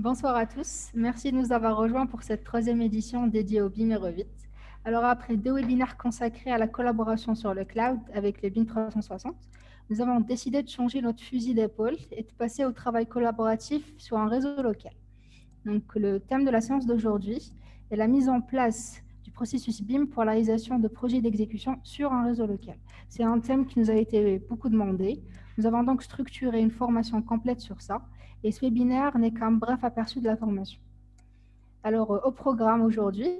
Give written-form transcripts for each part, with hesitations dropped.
Bonsoir à tous. Merci de nous avoir rejoints pour cette troisième édition dédiée au BIM et Revit. Alors, après deux webinaires consacrés à la collaboration sur le cloud avec le BIM 360, nous avons décidé de changer notre fusil d'épaule et de passer au travail collaboratif sur un réseau local. Donc, le thème de la séance d'aujourd'hui est la mise en place du processus BIM pour la réalisation de projets d'exécution sur un réseau local. C'est un thème qui nous a été beaucoup demandé. Nous avons donc structuré une formation complète sur ça, et ce webinaire n'est qu'un bref aperçu de la formation. Alors, au programme aujourd'hui,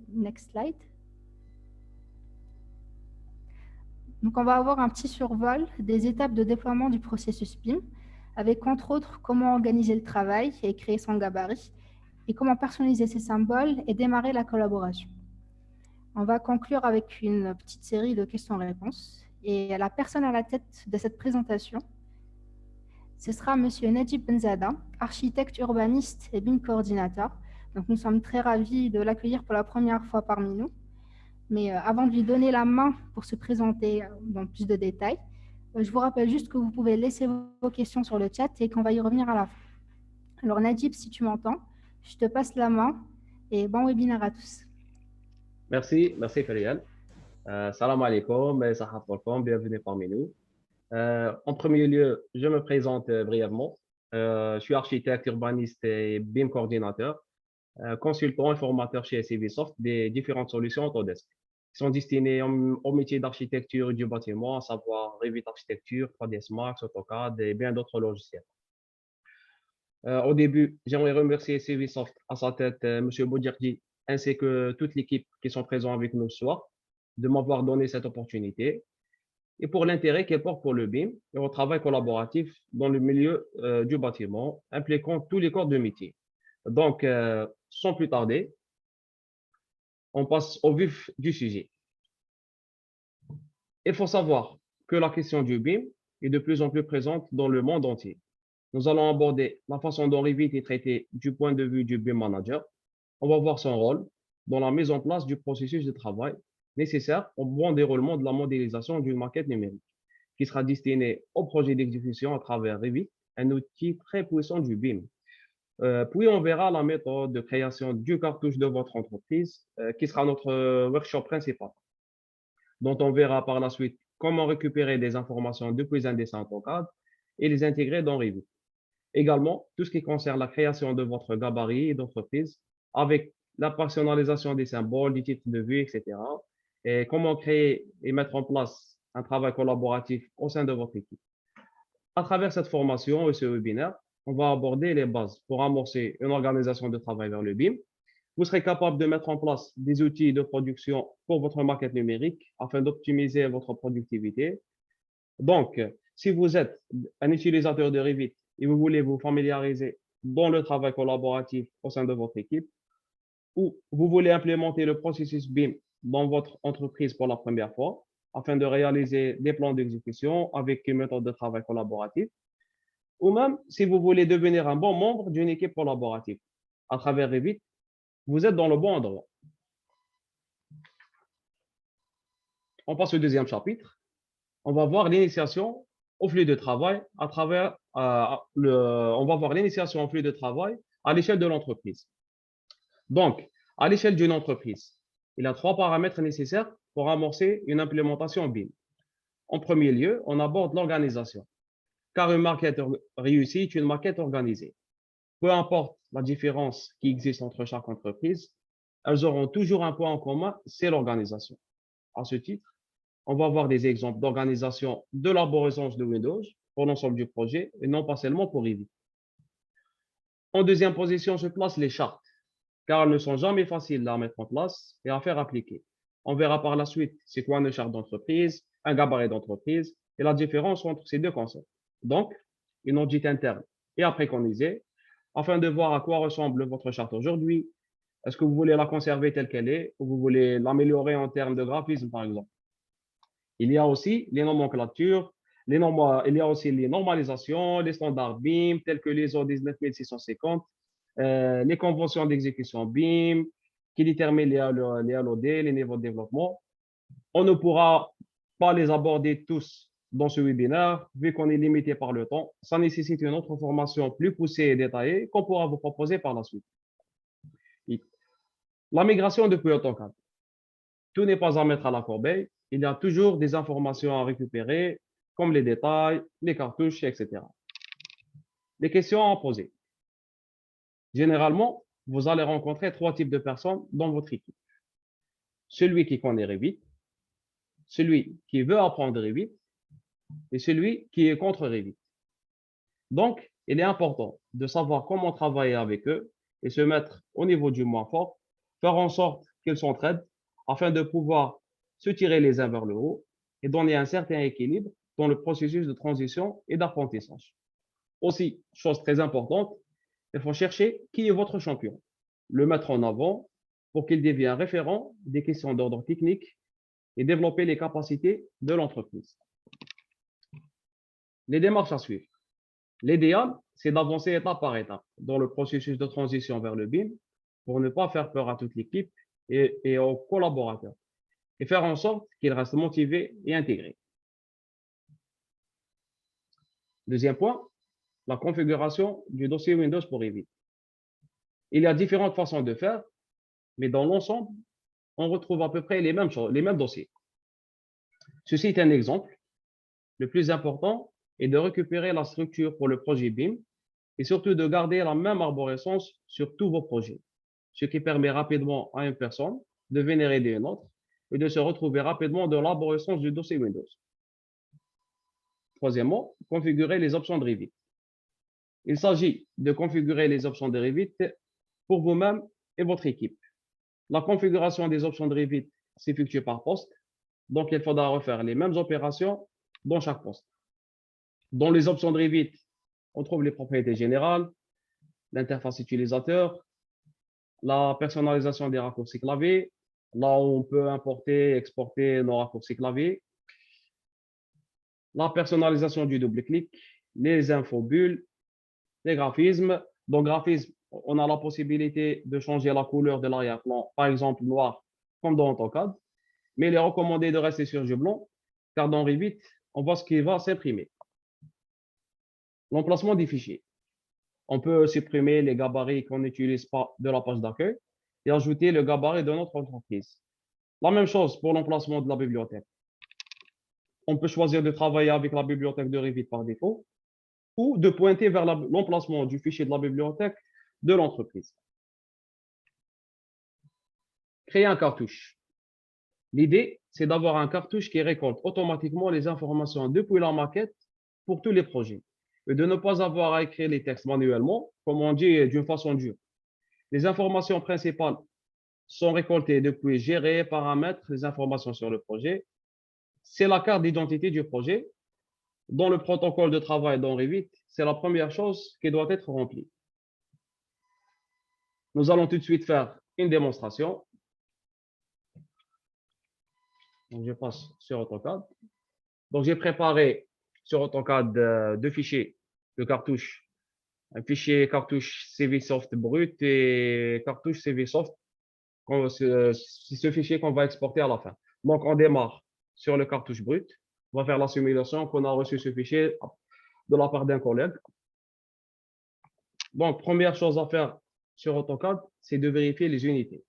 next slide. Donc, on va avoir un petit survol des étapes de déploiement du processus BIM, avec entre autres comment organiser le travail et créer son gabarit, et comment personnaliser ces symboles et démarrer la collaboration. On va conclure avec une petite série de questions-réponses. Et la personne à la tête de cette présentation, ce sera Monsieur Najib Benzada, architecte urbaniste et BIM coordinateur. Donc nous sommes très ravis de l'accueillir pour la première fois parmi nous. Mais avant de lui donner la main pour se présenter dans plus de détails, je vous rappelle juste que vous pouvez laisser vos questions sur le chat et qu'on va y revenir à la fin. Alors Najib, si tu m'entends, je te passe la main et bon webinaire à tous. Merci Ferial. Salam alaikum et salam alaikum, bienvenue parmi nous. En premier lieu, je me présente brièvement. Je suis architecte urbaniste et BIM coordinateur, consultant et formateur chez SCVsoft des différentes solutions Autodesk qui sont destinées au métier d'architecture du bâtiment, à savoir Revit Architecture, 3ds Max, AutoCAD et bien d'autres logiciels. Au début, j'aimerais remercier SCVsoft à sa tête, M. Boudirdi, ainsi que toute l'équipe qui sont présents avec nous ce soir, de m'avoir donné cette opportunité et pour l'intérêt qu'elle porte pour le BIM et au travail collaboratif dans le milieu du bâtiment, impliquant tous les corps de métier. Donc, sans plus tarder, on passe au vif du sujet. Il faut savoir que la question du BIM est de plus en plus présente dans le monde entier. Nous allons aborder la façon dont Revit est traité du point de vue du BIM manager. On va voir son rôle dans la mise en place du processus de travail nécessaire au bon déroulement de la modélisation d'une maquette numérique qui sera destinée au projet d'exécution à travers Revit, un outil très puissant du BIM. Puis on verra la méthode de création du cartouche de votre entreprise, qui sera notre workshop principal, dont on verra par la suite comment récupérer des informations depuis un dessin AutoCAD et les intégrer dans Revit. Également, tout ce qui concerne la création de votre gabarit d'entreprise avec la personnalisation des symboles, des titres de vue, etc. Et comment créer et mettre en place un travail collaboratif au sein de votre équipe. À travers cette formation et ce webinaire, on va aborder les bases pour amorcer une organisation de travail vers le BIM. Vous serez capable de mettre en place des outils de production pour votre maquette numérique afin d'optimiser votre productivité. Donc, si vous êtes un utilisateur de Revit et vous voulez vous familiariser dans le travail collaboratif au sein de votre équipe, ou vous voulez implémenter le processus BIM dans votre entreprise pour la première fois, afin de réaliser des plans d'exécution avec une méthode de travail collaborative, ou même si vous voulez devenir un bon membre d'une équipe collaborative à travers Revit, vous êtes dans le bon endroit. On passe au deuxième chapitre. On va voir l'initiation au flux de travail à travers on va voir l'initiation au flux de travail à l'échelle de l'entreprise. Donc, à l'échelle d'une entreprise, il y a trois paramètres nécessaires pour amorcer une implémentation BIM. En premier lieu, on aborde l'organisation, car une maquette réussie est une maquette organisée. Peu importe la différence qui existe entre chaque entreprise, elles auront toujours un point en commun, c'est l'organisation. À ce titre, on va voir des exemples d'organisation de l'arborescence de Windows pour l'ensemble du projet et non pas seulement pour Revit. En deuxième position, je place les chartes, car elles ne sont jamais faciles à mettre en place et à faire appliquer. On verra par la suite c'est quoi une charte d'entreprise, un gabarit d'entreprise et la différence entre ces deux concepts. Donc, une audit interne est à préconiser afin de voir à quoi ressemble votre charte aujourd'hui. Est-ce que vous voulez la conserver telle qu'elle est ou vous voulez l'améliorer en termes de graphisme, par exemple? Il y a aussi les nomenclatures, il y a aussi les normalisations, les standards BIM, tels que l'ISO 19650, les conventions d'exécution BIM, qui déterminent les LOD, les niveaux de développement. On ne pourra pas les aborder tous dans ce webinaire, vu qu'on est limité par le temps, ça nécessite une autre formation plus poussée et détaillée qu'on pourra vous proposer par la suite. La migration depuis AutoCAD. Tout n'est pas à mettre à la corbeille. Il y a toujours des informations à récupérer, comme les détails, les cartouches, etc. Les questions à poser. Généralement, vous allez rencontrer 3 types de personnes dans votre équipe. Celui qui connaît Revit, celui qui veut apprendre Revit et celui qui est contre Revit. Donc, il est important de savoir comment travailler avec eux et se mettre au niveau du moins fort, faire en sorte qu'ils s'entraident afin de pouvoir se tirer les uns vers le haut et donner un certain équilibre dans le processus de transition et d'apprentissage. Aussi, chose très importante, il faut chercher qui est votre champion, le mettre en avant pour qu'il devienne référent des questions d'ordre technique et développer les capacités de l'entreprise. Les démarches à suivre. L'idéal, c'est d'avancer étape par étape dans le processus de transition vers le BIM pour ne pas faire peur à toute l'équipe et aux collaborateurs et faire en sorte qu'ils restent motivés et intégrés. Deuxième point, la configuration du dossier Windows pour Revit. Il y a différentes façons de faire, mais dans l'ensemble, on retrouve à peu près les mêmes choses, les mêmes dossiers. Ceci est un exemple. Le plus important est de récupérer la structure pour le projet BIM et surtout de garder la même arborescence sur tous vos projets, ce qui permet rapidement à une personne de venir aider une autre et de se retrouver rapidement dans l'arborescence du dossier Windows. Troisièmement, configurer les options de Revit. Il s'agit de configurer les options de Revit pour vous-même et votre équipe. La configuration des options de Revit s'effectue par poste, donc il faudra refaire les mêmes opérations dans chaque poste. Dans les options de Revit, on trouve les propriétés générales, l'interface utilisateur, la personnalisation des raccourcis clavier, là où on peut importer et exporter nos raccourcis clavier, la personnalisation du double-clic, les infobulles, les graphismes. Dans graphisme, on a la possibilité de changer la couleur de l'arrière-plan, par exemple noir, comme dans AutoCAD, mais il est recommandé de rester sur du blanc, car dans Revit, on voit ce qui va s'imprimer. L'emplacement des fichiers. On peut supprimer les gabarits qu'on n'utilise pas de la page d'accueil et ajouter le gabarit de notre entreprise. La même chose pour l'emplacement de la bibliothèque. On peut choisir de travailler avec la bibliothèque de Revit par défaut ou de pointer vers l'emplacement du fichier de la bibliothèque de l'entreprise. Créer un cartouche. L'idée, c'est d'avoir un cartouche qui récolte automatiquement les informations depuis la maquette pour tous les projets et de ne pas avoir à écrire les textes manuellement, comme on dit, d'une façon dure. Les informations principales sont récoltées depuis gérer, paramètres, les informations sur le projet. C'est la carte d'identité du projet. Dans le protocole de travail dans Revit, c'est la première chose qui doit être remplie. Nous allons tout de suite faire une démonstration. Donc, je passe sur AutoCAD. Donc, j'ai préparé sur AutoCAD deux fichiers de cartouches. Un fichier cartouche CVSoft brut et cartouche CVSoft. C'est ce fichier qu'on va exporter à la fin. Donc, on démarre sur le cartouche brut. On va faire la simulation qu'on a reçu ce fichier de la part d'un collègue. Donc, première chose à faire sur AutoCAD, c'est de vérifier les unités.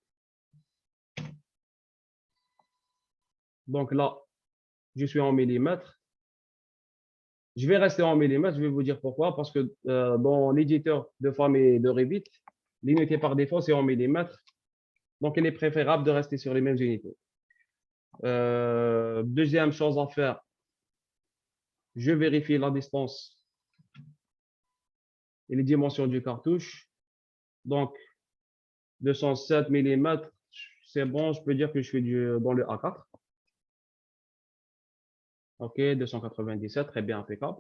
Donc là, je suis en millimètres. Je vais rester en millimètres, je vais vous dire pourquoi. Parce que dans l'éditeur de famille de Revit, l'unité par défaut, c'est en millimètres. Donc, il est préférable de rester sur les mêmes unités. Deuxième chose à faire, je vérifie la distance et les dimensions du cartouche. Donc, 207 mm, c'est bon, je peux dire que je suis dans le A4. OK, 297, très bien, impeccable.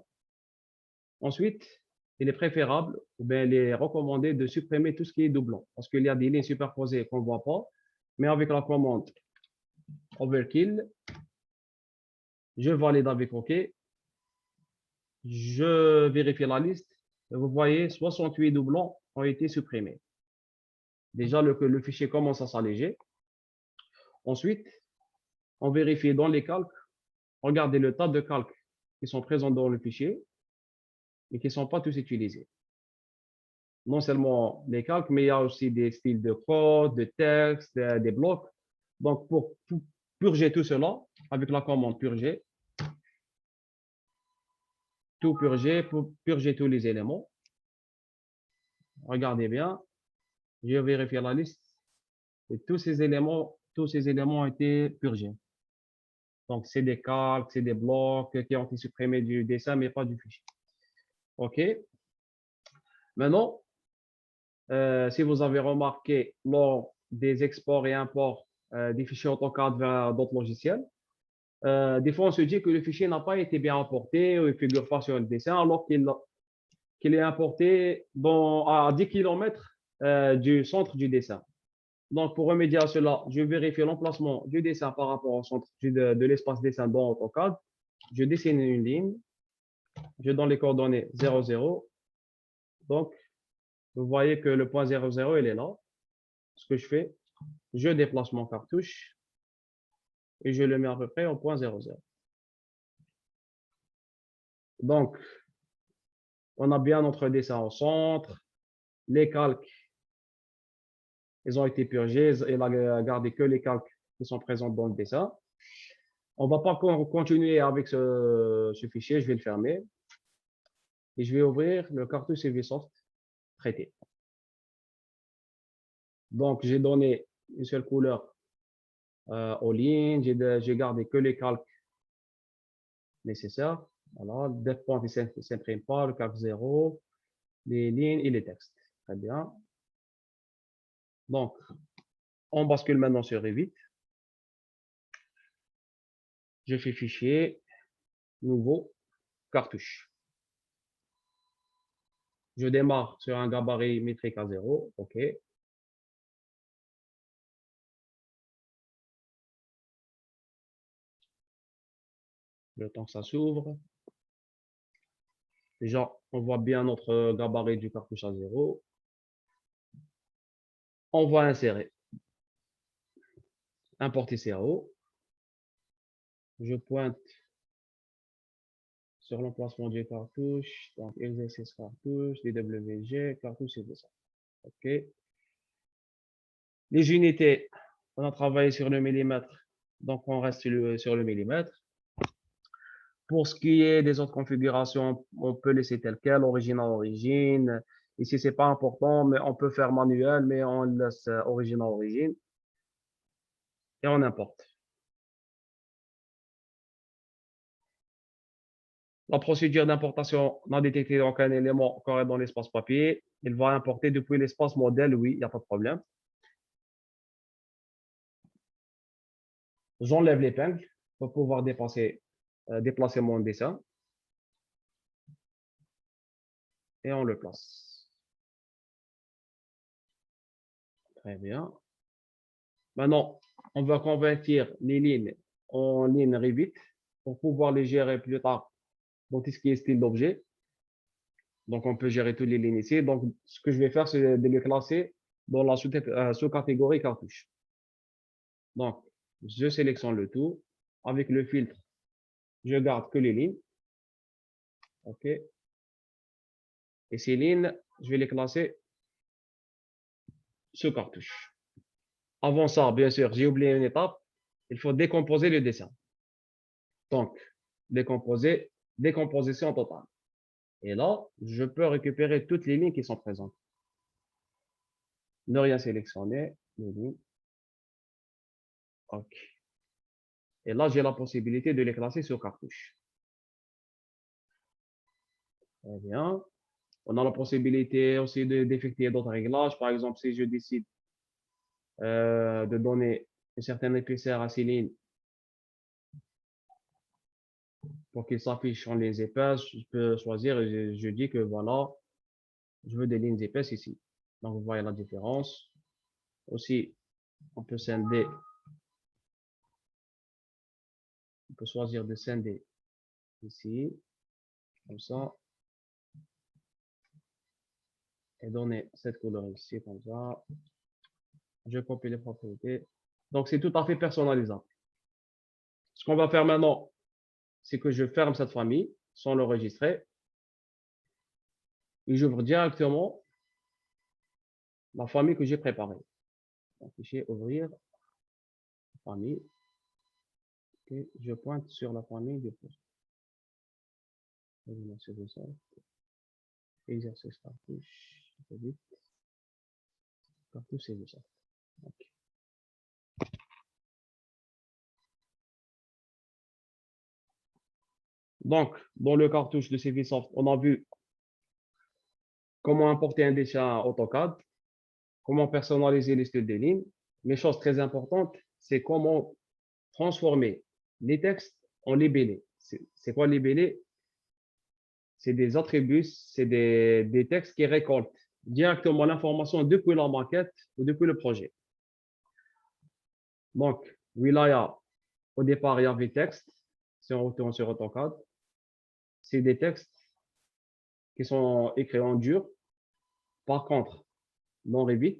Ensuite, il est préférable ou bien il est recommandé de supprimer tout ce qui est doublon parce qu'il y a des lignes superposées qu'on ne voit pas, mais avec la commande Overkill, je valide avec OK. Je vérifie la liste. Et vous voyez, 68 doublons ont été supprimés. Déjà, le fichier commence à s'alléger. Ensuite, on vérifie dans les calques. Regardez le tas de calques qui sont présents dans le fichier, mais qui ne sont pas tous utilisés. Non seulement les calques, mais il y a aussi des styles de code, de texte, des blocs. Donc, pour purger tout cela, avec la commande purger, tout purger, pour purger tous les éléments. Regardez bien, je vais vérifier la liste et tous ces éléments ont été purgés. Donc, c'est des calques, c'est des blocs qui ont été supprimés du dessin, mais pas du fichier. OK. Maintenant, si vous avez remarqué lors des exports et imports des fichiers AutoCAD vers d'autres logiciels, des fois, on se dit que le fichier n'a pas été bien importé ou il ne figure pas sur le dessin, alors qu'il est importé à 10 km du centre du dessin. Donc, pour remédier à cela, je vérifie l'emplacement du dessin par rapport au centre de l'espace dessin dans AutoCAD. Je dessine une ligne. Je donne les coordonnées 0, 0. Donc, vous voyez que le point 0, 0, il est là. Ce que je fais, je déplace mon cartouche et je le mets à peu près au point 0, 0. Donc, on a bien notre dessin au centre. Les calques, ils ont été purgés. Il a gardé que les calques qui sont présents dans le dessin. On ne va pas continuer avec ce fichier. Je vais le fermer. Et je vais ouvrir le cartouche CVSoft traité. Donc, j'ai donné une seule couleur aux lignes. J'ai gardé que les calques nécessaires. Voilà, def point ne s'imprime pas, le calque 0, les lignes et les textes. Très bien. Donc, on bascule maintenant sur Revit. Je fais fichier, nouveau, cartouche. Je démarre sur un gabarit métrique à 0. OK. Le temps que ça s'ouvre. Déjà, on voit bien notre gabarit du cartouche à 0. On va insérer. Importer CAO. Je pointe sur l'emplacement du cartouche. Donc, exercice cartouche, DWG, cartouche, c'est ça. OK. Les unités, on a travaillé sur le millimètre. Donc, on reste sur le millimètre. Pour ce qui est des autres configurations, on peut laisser tel quel, origine à origine. Ici, c'est pas important, mais on peut faire manuel, mais on laisse origine à origine. Et on importe. La procédure d'importation n'a détecté aucun élément correct dans l'espace papier. Il va importer depuis l'espace modèle, oui, il n'y a pas de problème. J'enlève l'épingle pour pouvoir déplacer mon dessin. Et on le place. Très bien. Maintenant, on va convertir les lignes en lignes Revit pour pouvoir les gérer plus tard dans tout ce qui est style d'objet. Donc, on peut gérer toutes les lignes ici. Donc, ce que je vais faire, c'est de les classer dans la sous-catégorie cartouche. Donc, je sélectionne le tout. Avec le filtre, je garde que les lignes. OK. Et ces lignes, je vais les classer sous cartouche. Avant ça, bien sûr, j'ai oublié une étape. Il faut décomposer le dessin. Donc, décomposition totale. Et là, je peux récupérer toutes les lignes qui sont présentes. Ne rien sélectionner, les lignes. OK. Et là, j'ai la possibilité de les classer sur cartouche. Très bien. On a la possibilité aussi d'effectuer d'autres réglages. Par exemple, si je décide de donner une certaine épaisseur à ces lignes pour qu'ils s'affichent en lignes épaisses, je peux choisir et je dis que voilà, je veux des lignes épaisses ici. Donc, vous voyez la différence. Aussi, on peut scinder. On peut choisir de scinder ici, comme ça. Et donner cette couleur ici, comme ça. Je copie les propriétés. Donc, c'est tout à fait personnalisable. Ce qu'on va faire maintenant, c'est que je ferme cette famille sans l'enregistrer et j'ouvre directement la famille que j'ai préparée. Donc, fichier ouvrir, famille, et je pointe sur la famille de poste. Exercice cartouche, cartouche c'est ça. Okay. Donc, dans le cartouche de CVSoft, on a vu comment importer un dessin AutoCAD, comment personnaliser les styles des lignes. Mais chose très importante, c'est comment transformer les textes en libellés. C'est quoi libellé? C'est des attributs, c'est des textes qui récoltent directement l'information depuis la maquette ou depuis le projet. Donc, Wilaya, au départ, il y avait texte. Si on retourne sur AutoCAD, c'est des textes qui sont écrits en dur. Par contre, dans Revit,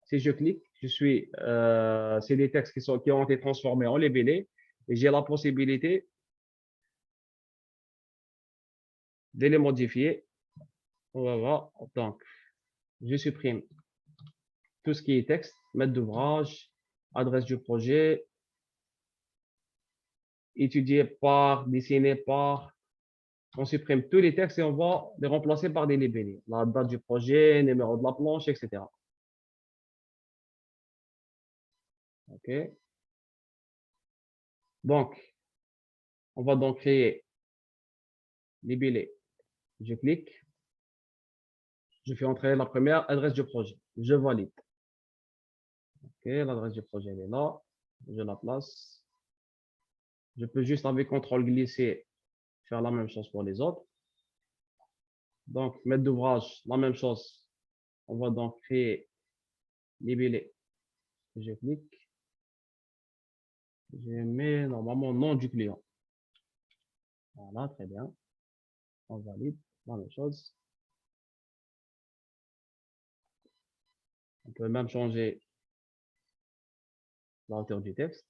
si je clique, c'est des textes qui ont été transformés en libellés et j'ai la possibilité de les modifier. On va voir. Donc, je supprime tout ce qui est texte, maître d'ouvrage, adresse du projet, étudié par, dessiné par. On supprime tous les textes et on va les remplacer par des libellés. La date du projet, numéro de la planche, etc. OK. Donc, on va donc créer libellé. Je clique. Je fais entrer la première adresse du projet. Je valide. OK, l'adresse du projet elle est là. Je la place. Je peux juste avec CTRL glisser faire la même chose pour les autres. Donc, maître d'ouvrage, la même chose. On va donc créer libellé. Je clique. Je mets normalement nom du client. Voilà, très bien. On valide. La même chose. On peut même changer la hauteur du texte.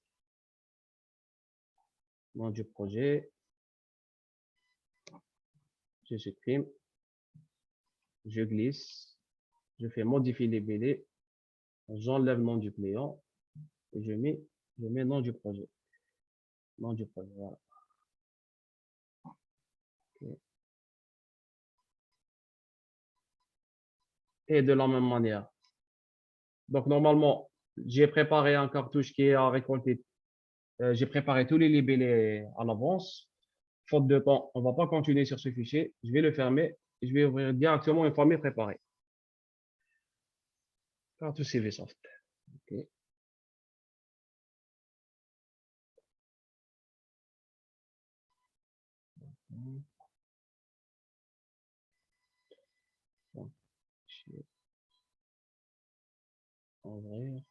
Nom du projet. Je supprime. Je glisse. Je fais modifier libellé. J'enlève le nom du client. Et je mets nom du projet. Nom du projet, voilà. Okay. Et de la même manière. Donc, normalement, j'ai préparé un cartouche qui est à récolter. J'ai préparé tous les libellés à l'avance. Faute de temps, on ne va pas continuer sur ce fichier. Je vais le fermer et je vais ouvrir directement une famille préparée. Cartouche CVSoft. Okay. Donc, ouvrir.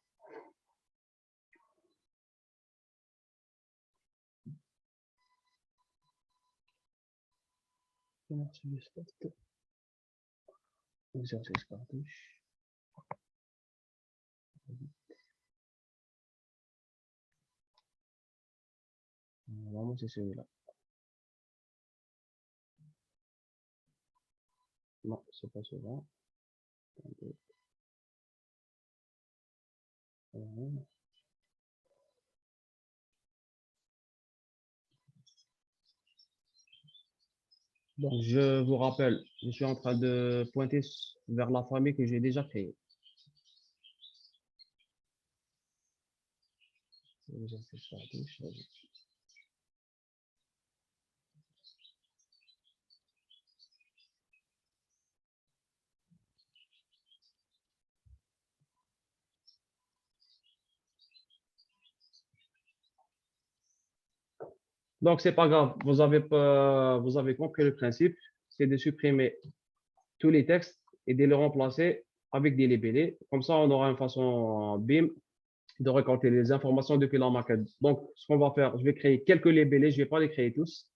Exercice cartouche. Normalement, c'est celui-là. Non, c'est pas celui-là. Donc, je vous rappelle, je suis en train de pointer vers la famille que j'ai déjà créée. Donc, c'est pas grave. Vous avez compris le principe. C'est de supprimer tous les textes et de les remplacer avec des libellés. Comme ça, on aura une façon BIM de récolter les informations depuis la maquette. Donc, ce qu'on va faire, je vais créer quelques libellés. Je ne vais pas les créer tous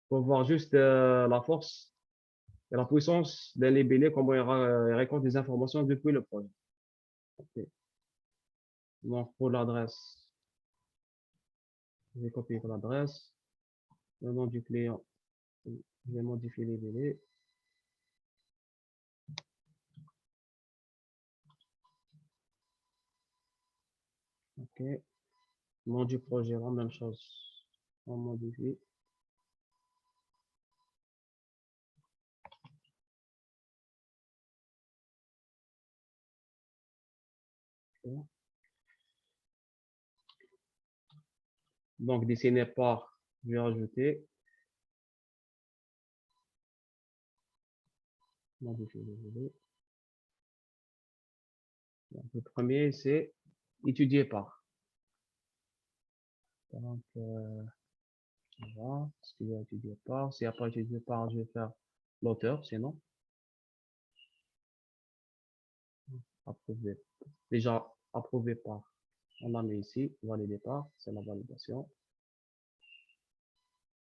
pour voir juste la force et la puissance d'un libellé, comment il récolte des informations depuis le projet. Okay. Donc, pour l'adresse, je vais copier l'adresse. le nom du client, je vais modifier les délais. OK. Nom du projet, la même chose. On modifie. OK. Donc, dessiné par, je vais rajouter. Modifier les délais. Donc, le premier, c'est étudié par. Donc, voilà, ce qu'il y a étudié par. S'il n'y a pas étudié par, je vais faire l'auteur, sinon. Approuvé. Déjà, approuvé par. On l'a mis ici, validé par, c'est la validation.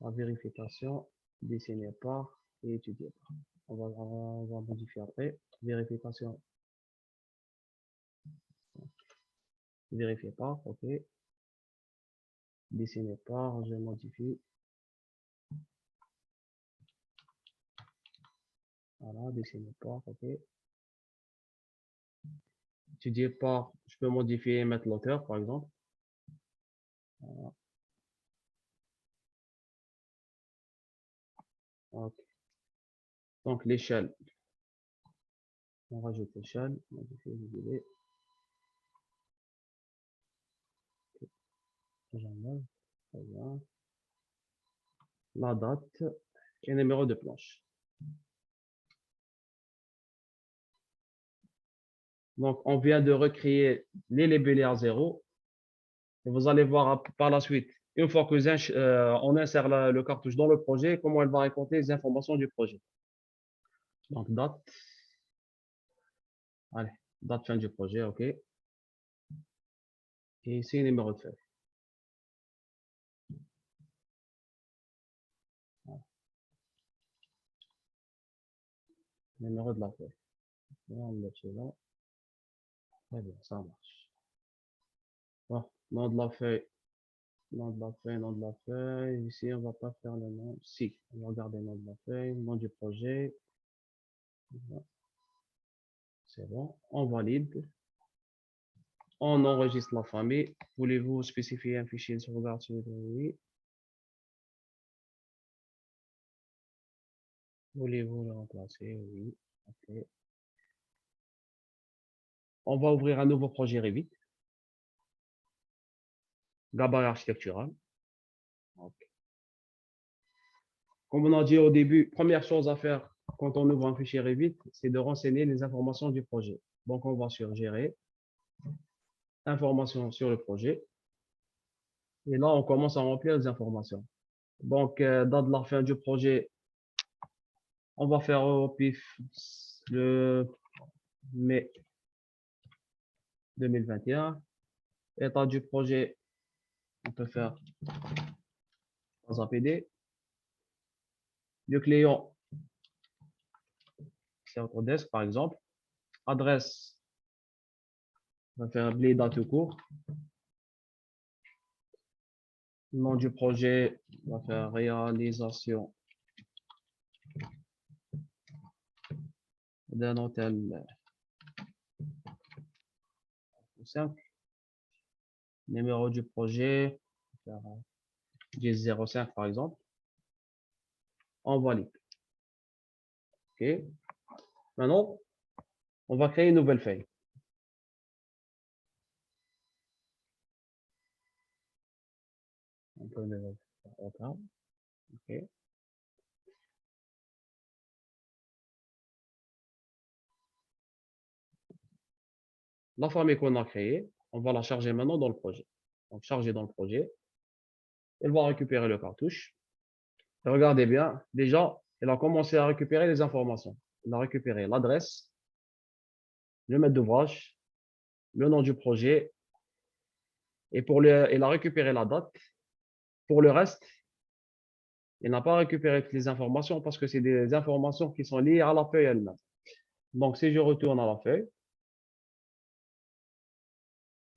La vérification, dessiné par et étudié par. On va modifier après. Vérification, vérifié par, ok. Dessiné par, je modifie. Voilà, dessiné par, ok. Étudié par, je peux modifier et mettre l'auteur, par exemple. Voilà. Ok. Donc, l'échelle. On rajoute l'échelle, modifier le délai. J'enlève. Très bien. La date et numéro de planche. Donc, on vient de recréer les labels 0. Et vous allez voir par la suite, une fois que on insère le cartouche dans le projet, comment elle va raconter les informations du projet. Donc, date. Allez, date fin du projet, OK. Et ici, numéro de feuille. Voilà. Numéro de la feuille. Et on le met là. Très bien, ça marche. Bon, nom de la feuille. Nom de la feuille, nom de la feuille. Ici, on va pas faire le nom. Si, on va regarder le nom de la feuille, nom du projet. Voilà. C'est bon. On valide. On enregistre la famille. Voulez-vous spécifier un fichier de sauvegarde sur le oui. Voulez-vous le remplacer? Oui. OK. On va ouvrir un nouveau projet Revit. Gabarit architectural. OK. Comme on a dit au début, première chose à faire quand on ouvre un fichier Revit, c'est de renseigner les informations du projet. Donc, on va sur Gérer, Informations sur le projet. Et là, on commence à remplir les informations. Donc, date de la fin du projet, on va faire au pif le mai 2021. État du projet, on peut faire dans un PD. Le client, c'est Autodesk par exemple. Adresse, on va faire Bleda tout court. Nom du projet, on va faire réalisation d'un hôtel 5. Numéro du projet, on va faire 1005 par exemple. On valide. OK. Maintenant, on va créer une nouvelle feuille. On peut le faire. OK. La famille qu'on a créée, on va la charger maintenant dans le projet. Donc, charger dans le projet. Elle va récupérer le cartouche. Et regardez bien, déjà, elle a commencé à récupérer les informations. Elle a récupéré l'adresse, le maître d'ouvrage, le nom du projet, et elle a récupéré la date. Pour le reste, elle n'a pas récupéré toutes les informations parce que c'est des informations qui sont liées à la feuille elle-même. Donc, si je retourne à la feuille,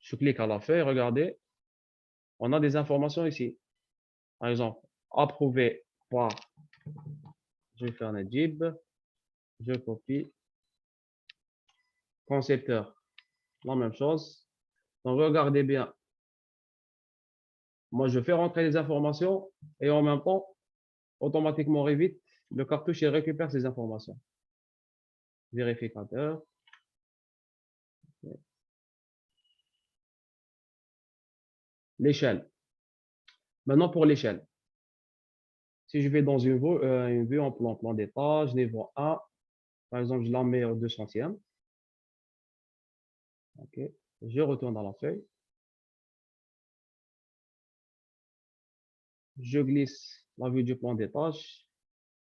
je clique à la feuille, regardez, on a des informations ici. Par exemple, approuvé par, je vais faire Najib, je copie, concepteur, la même chose. Donc, regardez bien. Moi, je fais rentrer les informations et en même temps, automatiquement Revit, le cartouche, il récupère ces informations. Vérificateur. L'échelle. Maintenant, pour l'échelle. Si je vais dans une vue en plan d'étage, niveau 1, par exemple, je la mets au 200e. OK. Je retourne dans la feuille. Je glisse la vue du plan d'étage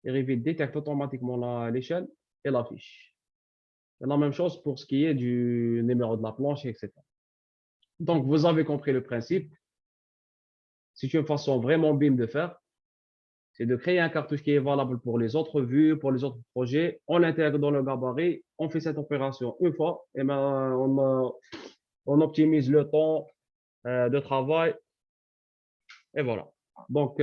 et Revit détecte automatiquement l'échelle et l'affiche. C'est la même chose pour ce qui est du numéro de la planche, etc. Donc, vous avez compris le principe. C'est une façon vraiment BIM de faire. C'est de créer un cartouche qui est valable pour les autres vues, pour les autres projets. On l'intègre dans le gabarit. On fait cette opération une fois et ben, on optimise le temps de travail. Et voilà. Donc,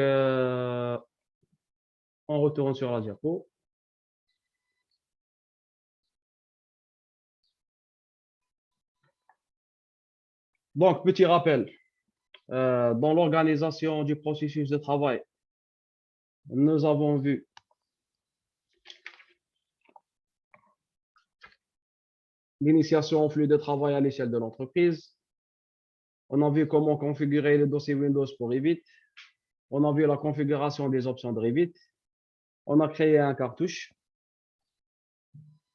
on retourne sur la diapo. Donc, petit rappel, dans l'organisation du processus de travail, nous avons vu l'initiation au flux de travail à l'échelle de l'entreprise. On a vu comment configurer le dossier Windows pour Revit. On a vu la configuration des options de Revit. On a créé un cartouche.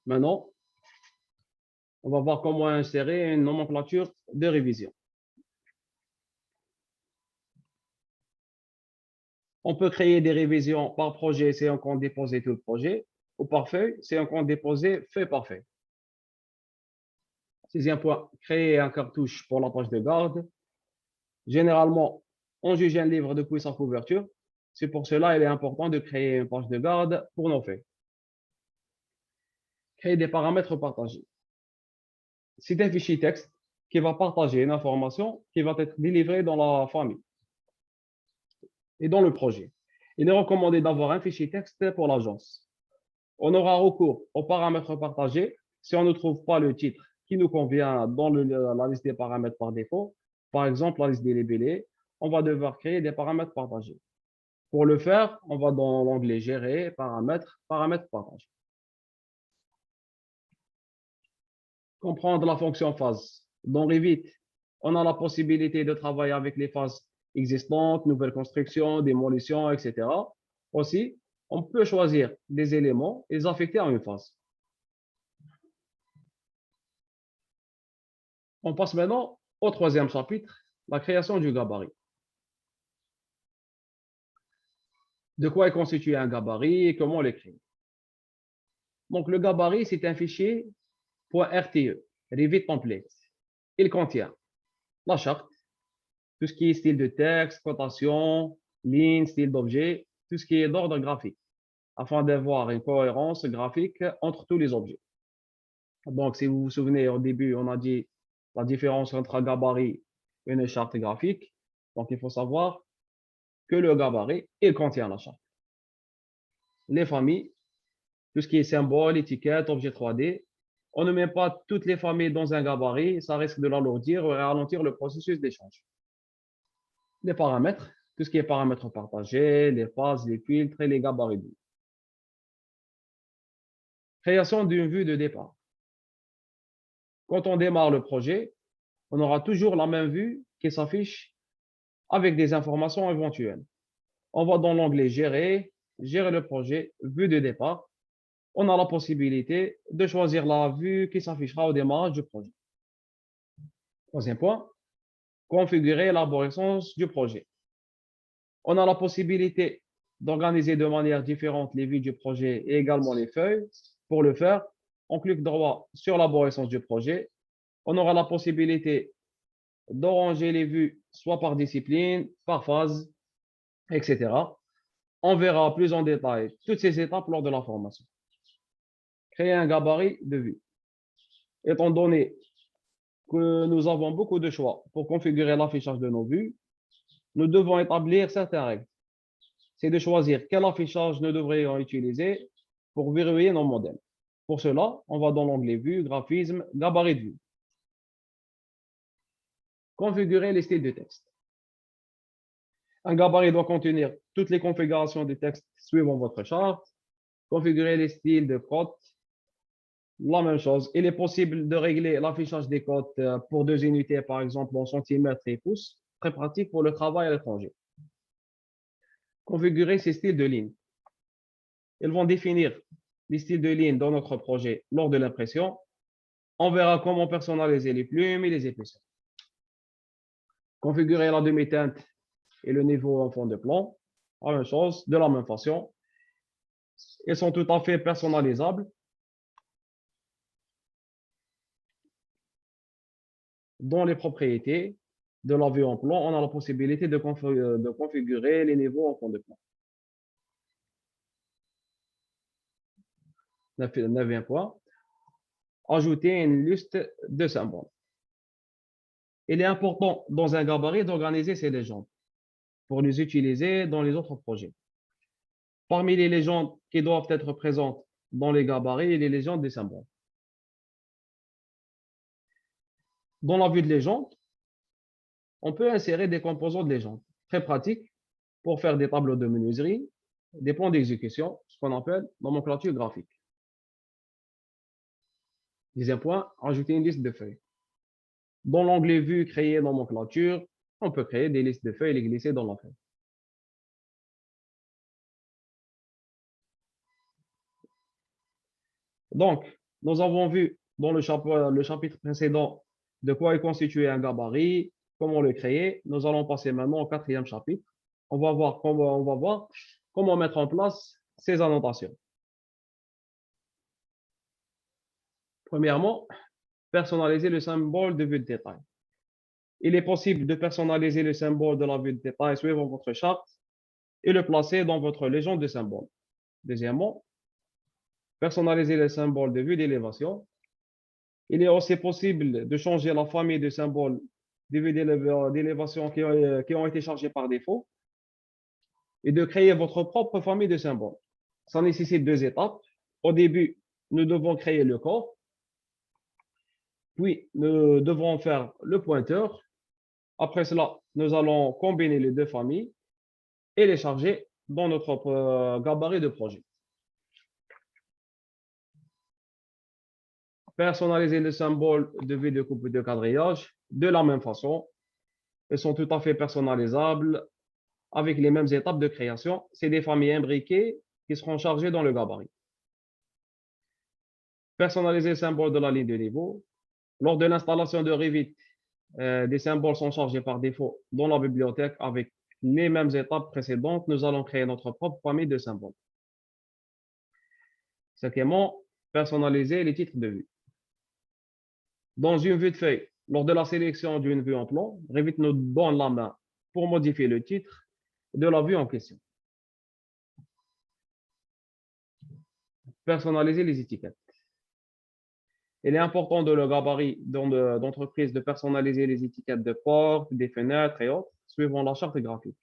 Maintenant, on va voir comment insérer une nomenclature de révision. On peut créer des révisions par projet, c'est un compte déposé tout le projet, ou par feuille, c'est un compte déposé fait par feuille. Sixième point, créer un cartouche pour la page de garde. Généralement, on juge un livre depuis sa couverture. C'est pour cela qu'il est important de créer une page de garde pour nos feuilles. Créer des paramètres partagés. C'est un fichier texte qui va partager une information qui va être délivrée dans la famille et dans le projet. Il est recommandé d'avoir un fichier texte pour l'agence. On aura recours aux paramètres partagés si on ne trouve pas le titre qui nous convient dans la liste des paramètres par défaut. Par exemple, la liste des libellés, on va devoir créer des paramètres partagés. Pour le faire, on va dans l'onglet Gérer, paramètres, paramètres partagés. Comprendre la fonction phase. Dans Revit, on a la possibilité de travailler avec les phases existantes, nouvelles constructions, démolitions, etc. Aussi, on peut choisir des éléments et les affecter à une phase. On passe maintenant au troisième chapitre, la création du gabarit. De quoi est constitué un gabarit et comment l'écrire. Donc, le gabarit, c'est un fichier .rte, Revit Template. Il contient la charte, tout ce qui est style de texte, cotation, ligne, style d'objet, tout ce qui est d'ordre graphique, afin d'avoir une cohérence graphique entre tous les objets. Donc, si vous vous souvenez, au début, on a dit la différence entre un gabarit et une charte graphique. Donc, il faut savoir que le gabarit, il contient la charte. Les familles, tout ce qui est symbole, étiquette, objet 3D, on ne met pas toutes les familles dans un gabarit, ça risque de l'alourdir ou ralentir le processus d'échange. Les paramètres, tout ce qui est paramètres partagés, les phases, les filtres et les gabarits. Création d'une vue de départ. Quand on démarre le projet, on aura toujours la même vue qui s'affiche avec des informations éventuelles. On va dans l'onglet Gérer, Gérer le projet, Vue de départ. On a la possibilité de choisir la vue qui s'affichera au démarrage du projet. Troisième point, configurer l'arborescence du projet. On a la possibilité d'organiser de manière différente les vues du projet et également les feuilles. Pour le faire, on clique droit sur l'arborescence du projet. On aura la possibilité d'arranger les vues soit par discipline, par phase, etc. On verra plus en détail toutes ces étapes lors de la formation. Créer un gabarit de vue. Étant donné que nous avons beaucoup de choix pour configurer l'affichage de nos vues, nous devons établir certaines règles. c'est de choisir quel affichage nous devrions utiliser pour verrouiller nos modèles. Pour cela, on va dans l'onglet Vue, Graphisme, Gabarit de vue. Configurer les styles de texte. Un gabarit doit contenir toutes les configurations de texte suivant votre charte. Configurer les styles de cotes. La même chose. Il est possible de régler l'affichage des cotes pour 2 unités, par exemple en centimètres et pouces. Très pratique pour le travail à l'étranger. Configurer ces styles de ligne. Ils vont définir les styles de ligne dans notre projet lors de l'impression. On verra comment personnaliser les plumes et les épaisseurs. Configurer la demi-teinte et le niveau en fond de plan. La même chose, de la même façon. Ils sont tout à fait personnalisables. Dans les propriétés de la vue en plan, on a la possibilité de configurer les niveaux en fond de plan. 9e point. Ajouter une liste de symboles. Il est important dans un gabarit d'organiser ces légendes pour les utiliser dans les autres projets. Parmi les légendes qui doivent être présentes dans les gabarits, il y a les légendes des symboles. Dans la vue de légende, on peut insérer des composants de légende. Très pratique pour faire des tableaux de menuiserie, des plans d'exécution, ce qu'on appelle nomenclature graphique. 10e point, ajouter une liste de feuilles. Dans l'onglet Vue, créer nomenclature, on peut créer des listes de feuilles et les glisser dans la feuille. Donc, nous avons vu dans le chapitre précédent de quoi est constitué un gabarit, comment le créer. Nous allons passer maintenant au 4e chapitre. On va voir comment mettre en place ces annotations. Premièrement, personnaliser le symbole de vue de détail. Il est possible de personnaliser le symbole de la vue de détail suivant votre charte et le placer dans votre légende de symboles. Deuxièmement, personnaliser le symbole de vue d'élévation. Il est aussi possible de changer la famille de symboles de vue d'élévation qui ont été chargés par défaut et de créer votre propre famille de symboles. Ça nécessite 2 étapes. Au début, nous devons créer le corps. Puis, nous devons faire le pointeur. Après cela, nous allons combiner les 2 familles et les charger dans notre gabarit de projet. Personnaliser les symboles de vue de coupe et de quadrillage de la même façon. Ils sont tout à fait personnalisables avec les mêmes étapes de création. C'est des familles imbriquées qui seront chargées dans le gabarit. Personnaliser le symbole de la ligne de niveau. Lors de l'installation de Revit, des symboles sont chargés par défaut dans la bibliothèque avec les mêmes étapes précédentes. Nous allons créer notre propre famille de symboles. Cinquièmement, personnaliser les titres de vue. Dans une vue de feuille, lors de la sélection d'une vue en plan, Revit nous donne la main pour modifier le titre de la vue en question. Personnaliser les étiquettes. Il est important dans le gabarit d'entreprise de personnaliser les étiquettes de portes, des fenêtres et autres, suivant la charte graphique.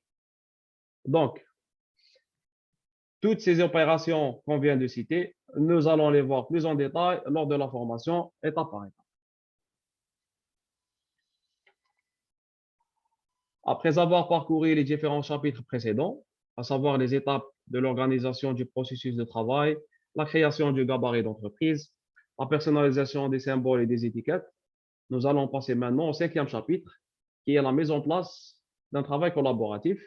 Donc, toutes ces opérations qu'on vient de citer, nous allons les voir plus en détail lors de la formation étape par étape. Après avoir parcouru les différents chapitres précédents, à savoir les étapes de l'organisation du processus de travail, la création du gabarit d'entreprise, la personnalisation des symboles et des étiquettes, nous allons passer maintenant au 5e chapitre, qui est la mise en place d'un travail collaboratif.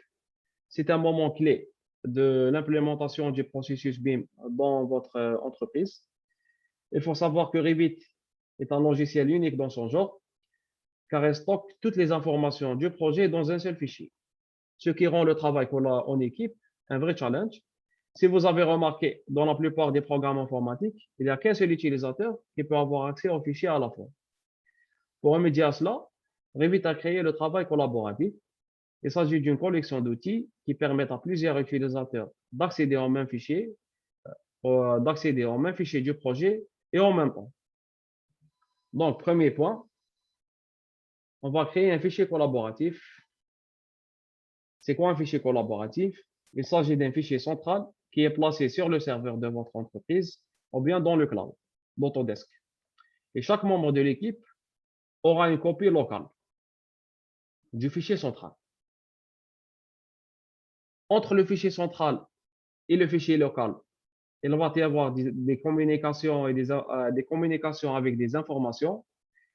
C'est un moment clé de l'implémentation du processus BIM dans votre entreprise. Il faut savoir que Revit est un logiciel unique dans son genre, car elle stocke toutes les informations du projet dans un seul fichier, ce qui rend le travail en équipe un vrai challenge. Si vous avez remarqué, dans la plupart des programmes informatiques, il n'y a qu'un seul utilisateur qui peut avoir accès au fichier à la fois. Pour remédier à cela, Revit a créé le travail collaboratif. Il s'agit d'une collection d'outils qui permettent à plusieurs utilisateurs d'accéder au même fichier du projet et en même temps. Donc, premier point, on va créer un fichier collaboratif. C'est quoi un fichier collaboratif? Il s'agit d'un fichier central qui est placé sur le serveur de votre entreprise ou bien dans le cloud d'Autodesk. Et chaque membre de l'équipe aura une copie locale du fichier central. Entre le fichier central et le fichier local, il va y avoir des communications et des communications avec des informations.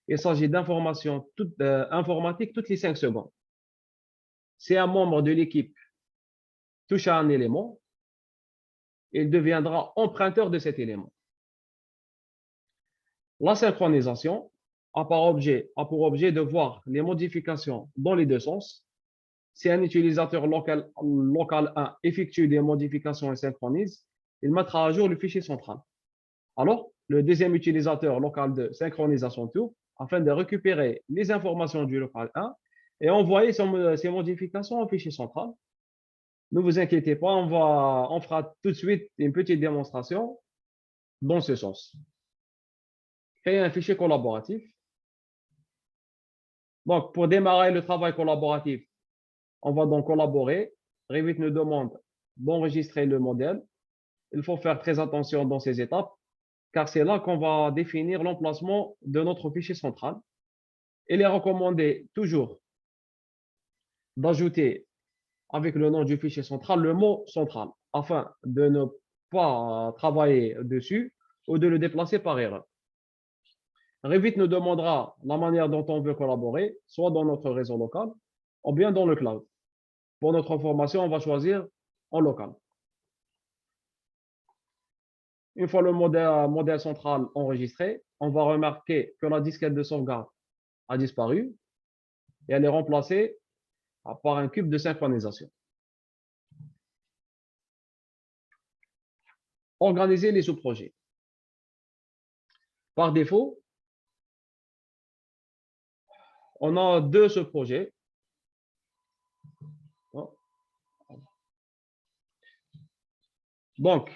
Il s'agit d'informations informatiques toutes les 5 secondes. Si un membre de l'équipe touche à un élément, il deviendra emprunteur de cet élément. La synchronisation a pour objet de voir les modifications dans les deux sens. Si un utilisateur local 1 effectue des modifications et synchronise, il mettra à jour le fichier central. Alors, le deuxième utilisateur local 2 synchronise à son tour afin de récupérer les informations du local 1 et envoyer ces modifications au fichier central. Ne vous inquiétez pas, on fera tout de suite une petite démonstration dans ce sens. Créer un fichier collaboratif. Donc, pour démarrer le travail collaboratif, on va donc collaborer. Revit nous demande d'enregistrer le modèle. Il faut faire très attention dans ces étapes, car c'est là qu'on va définir l'emplacement de notre fichier central. Il est recommandé toujours d'ajouter avec le nom du fichier central le mot central, afin de ne pas travailler dessus ou de le déplacer par erreur. Revit nous demandera la manière dont on veut collaborer, soit dans notre réseau local ou bien dans le cloud. Pour notre formation, on va choisir en local. Une fois le modèle central enregistré, on va remarquer que la disquette de sauvegarde a disparu et elle est remplacée par un cube de synchronisation. Organiser les sous-projets. Par défaut, on a 2 sous-projets. Donc,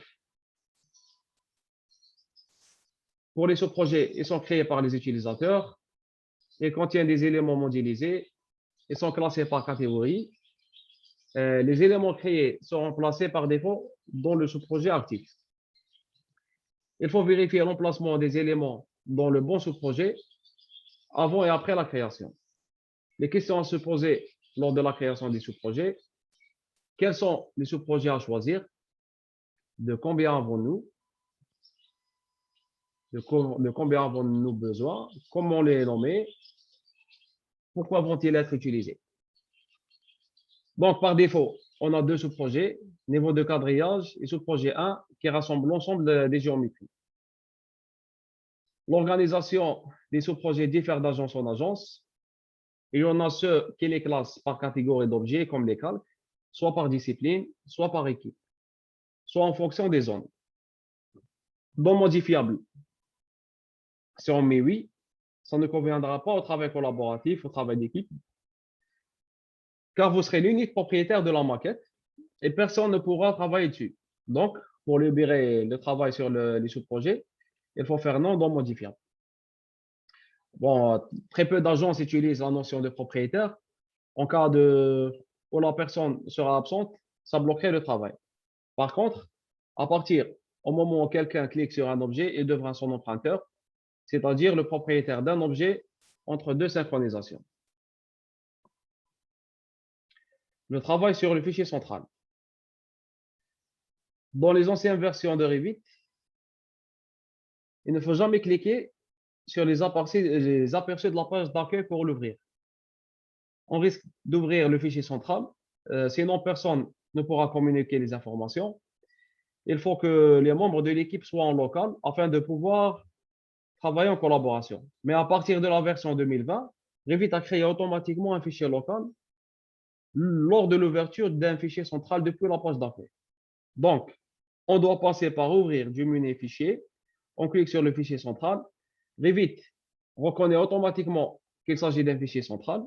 pour les sous-projets, ils sont créés par les utilisateurs. Ils contiennent des éléments modélisés. Ils sont classés par catégorie. Les éléments créés seront placés par défaut dans le sous-projet actif. Il faut vérifier l'emplacement des éléments dans le bon sous-projet avant et après la création. Les questions à se poser lors de la création des sous-projets. Quels sont les sous-projets à choisir? De combien avons-nous? De combien avons-nous besoin? Comment les nommer? Pourquoi vont-ils être utilisés? Donc, par défaut, on a 2 sous-projets, niveau de quadrillage et sous-projet 1 qui rassemble l'ensemble des géométries. L'organisation des sous-projets diffère d'agence en agence. Il y en a ceux qui les classent par catégorie d'objets, comme les calques, soit par discipline, soit par équipe, soit en fonction des zones. Dans modifiable, si on met oui, ça ne conviendra pas au travail collaboratif, au travail d'équipe, car vous serez l'unique propriétaire de la maquette et personne ne pourra travailler dessus. Donc, pour libérer le travail sur les sous-projets, il faut faire non dans modifiable. Bon, très peu d'agences utilisent la notion de propriétaire. En cas où la personne sera absente, ça bloquerait le travail. Par contre, à partir au moment où quelqu'un clique sur un objet, il devient son emprunteur, c'est-à-dire le propriétaire d'un objet entre 2 synchronisations. Le travail sur le fichier central. Dans les anciennes versions de Revit, il ne faut jamais cliquer sur les aperçus de la page d'accueil pour l'ouvrir. On risque d'ouvrir le fichier central, sinon personne ne pourra communiquer les informations. Il faut que les membres de l'équipe soient en local afin de pouvoir travailler en collaboration. Mais à partir de la version 2020, Revit a créé automatiquement un fichier local lors de l'ouverture d'un fichier central depuis la page d'accueil. Donc, on doit passer par ouvrir du menu fichier. On clique sur le fichier central. Revit reconnaît automatiquement qu'il s'agit d'un fichier central.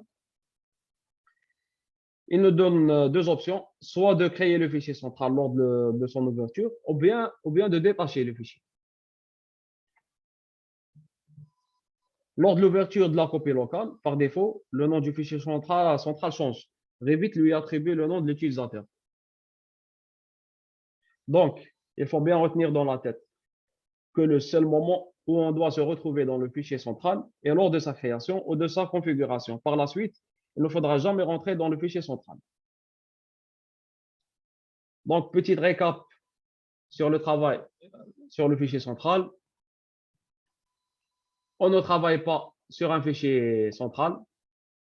Il nous donne 2 options, soit de créer le fichier central lors de son ouverture, ou bien de détacher le fichier. Lors de l'ouverture de la copie locale, par défaut, le nom du fichier central change. Revit lui attribue le nom de l'utilisateur. Donc, il faut bien retenir dans la tête que le seul moment où on doit se retrouver dans le fichier central est lors de sa création ou de sa configuration. Par la suite, il ne faudra jamais rentrer dans le fichier central. Donc, petit récap sur le travail sur le fichier central. On ne travaille pas sur un fichier central.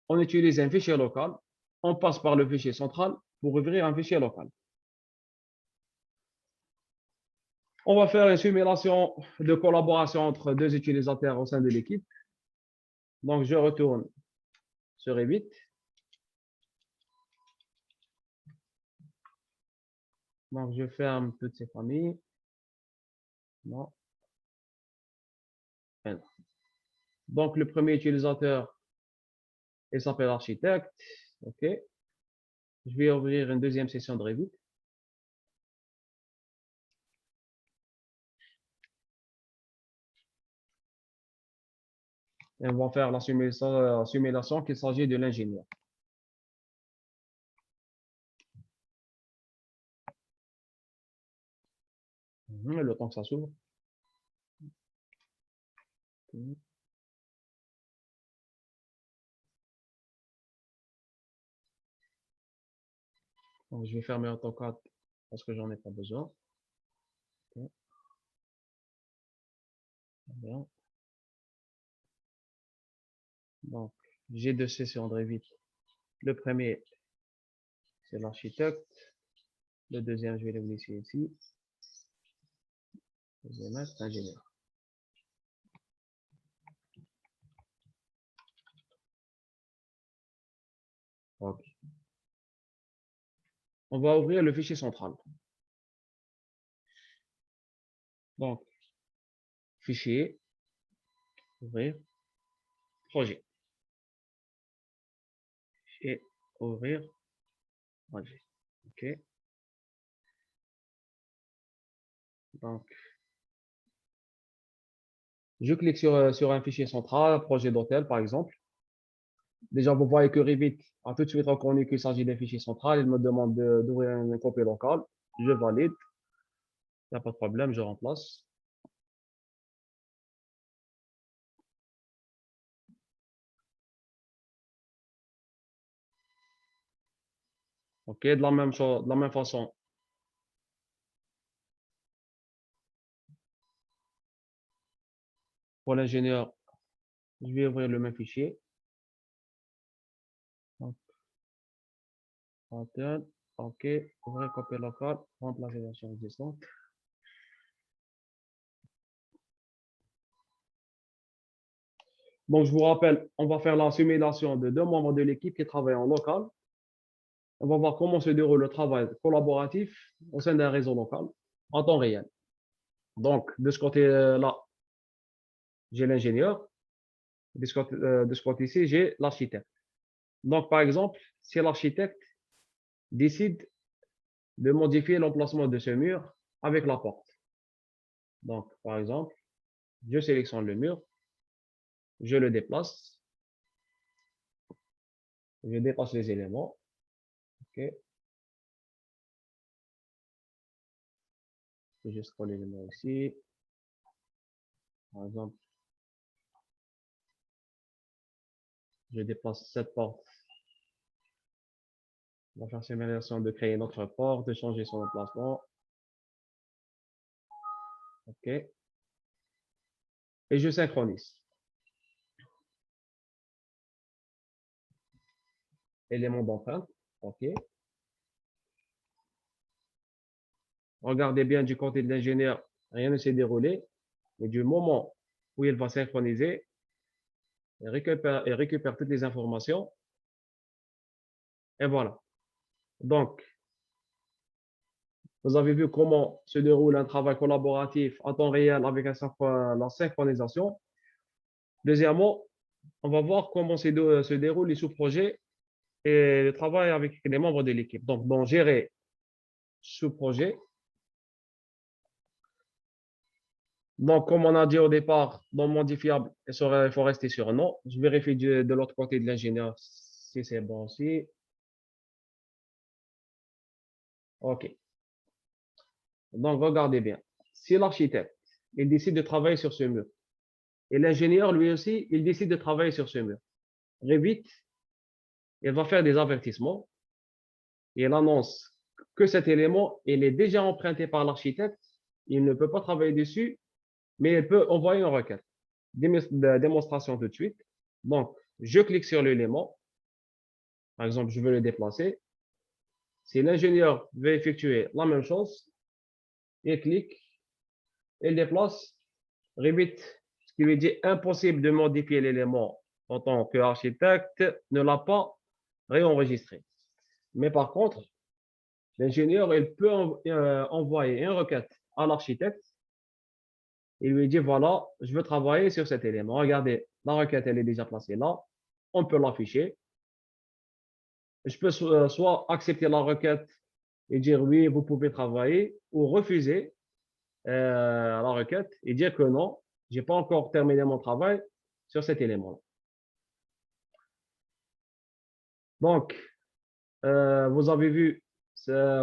On utilise un fichier local. On passe par le fichier central pour ouvrir un fichier local. On va faire une simulation de collaboration entre deux utilisateurs au sein de l'équipe. Donc, je retourne sur Revit. Donc, je ferme toutes ces familles. Non. Donc, le premier utilisateur, il s'appelle architecte. OK. Je vais ouvrir une deuxième session de Revit. Et on va faire la simulation qu'il s'agit de l'ingénieur. Le temps que ça s'ouvre. Donc, je vais fermer AutoCAD parce que j'en ai pas besoin. Okay. Bien. Donc, j'ai deux sessions de Revit. Le premier, c'est l'architecte. Le deuxième, je vais le glisser ici. Je vais mettre ingénieur. OK. On va ouvrir le fichier central. Donc, fichier, ouvrir, projet. Fichier, ouvrir, projet. OK. Donc, je clique sur un fichier central, projet d'hôtel, par exemple. Déjà, vous voyez que Revit a tout de suite reconnu qu'il s'agit d'un fichier central. Il me demande d'ouvrir une copie locale. Je valide. Il n'y a pas de problème, je remplace. OK, de la même chose, de la même façon. Pour l'ingénieur, je vais ouvrir le même fichier. Donc, pattern, OK, ouvrir copie locale, remplacer la version existante. Donc, je vous rappelle, on va faire la simulation de deux membres de l'équipe qui travaillent en local. On va voir comment se déroule le travail collaboratif au sein d'un réseau local en temps réel. Donc, de ce côté-là, j'ai l'ingénieur. De ce côté-ci, j'ai l'architecte. Donc, par exemple, si l'architecte décide de modifier l'emplacement de ce mur avec la porte. Donc, par exemple, je sélectionne le mur, je le déplace, je dépasse les éléments. OK. Je scrolle l'élément ici. Par exemple, je déplace cette porte. On va faire simulation de créer une autre porte, de changer son emplacement. OK. Et je synchronise. Élément d'empreinte. OK. Regardez bien du côté de l'ingénieur, rien ne s'est déroulé. Mais du moment où il va synchroniser, il récupère toutes les informations. Et voilà. Donc, vous avez vu comment se déroule un travail collaboratif en temps réel avec la synchronisation. Deuxièmement, on va voir comment se déroulent les sous-projets et le travail avec les membres de l'équipe. Donc, dans gérer sous-projet. Donc, comme on a dit au départ, dans modifiable, il faut rester sur non. Je vérifie de l'autre côté de l'ingénieur si c'est bon aussi. OK. Donc, regardez bien. Si l'architecte, il décide de travailler sur ce mur, et l'ingénieur, lui aussi, il décide de travailler sur ce mur, Revit, il va faire des avertissements et il annonce que cet élément, il est déjà emprunté par l'architecte, il ne peut pas travailler dessus, mais il peut envoyer une requête. Démonstration tout de suite. Donc, je clique sur l'élément. Par exemple, je veux le déplacer. Si l'ingénieur veut effectuer la même chose, il clique, il déplace. Revit, ce qui veut dire impossible de modifier l'élément en tant qu'architecte, ne l'a pas réenregistré. Mais par contre, l'ingénieur, il peut envoyer une requête à l'architecte et lui dire, voilà, je veux travailler sur cet élément. Regardez, la requête, elle est déjà placée là. On peut l'afficher. Je peux soit accepter la requête et dire oui, vous pouvez travailler, ou refuser la requête et dire que non, je n'ai pas encore terminé mon travail sur cet élément-là. Donc, vous avez vu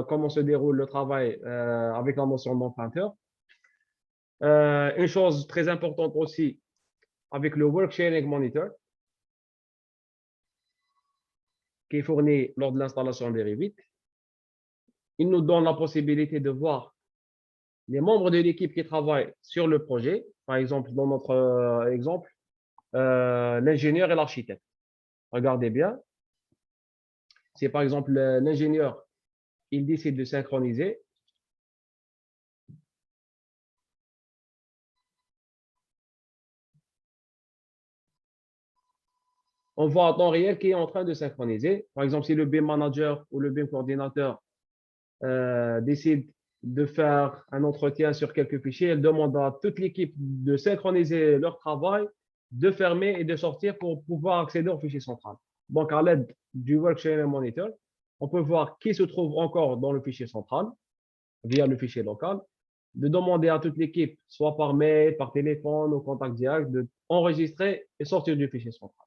comment se déroule le travail avec la notion d'emprunteur. Une chose très importante aussi avec le Work Sharing Monitor qui est fourni lors de l'installation des Revit, il nous donne la possibilité de voir les membres de l'équipe qui travaillent sur le projet. Par exemple, dans notre exemple, l'ingénieur et l'architecte. Regardez bien. Si par exemple l'ingénieur, il décide de synchroniser, on voit en temps réel qui est en train de synchroniser. Par exemple, si le BIM manager ou le BIM coordinateur décide de faire un entretien sur quelques fichiers, elle demande à toute l'équipe de synchroniser leur travail, de fermer et de sortir pour pouvoir accéder au fichier central. Donc, à l'aide du Worksharing Monitor, on peut voir qui se trouve encore dans le fichier central via le fichier local, de demander à toute l'équipe, soit par mail, par téléphone ou contact direct, d'enregistrer et sortir du fichier central.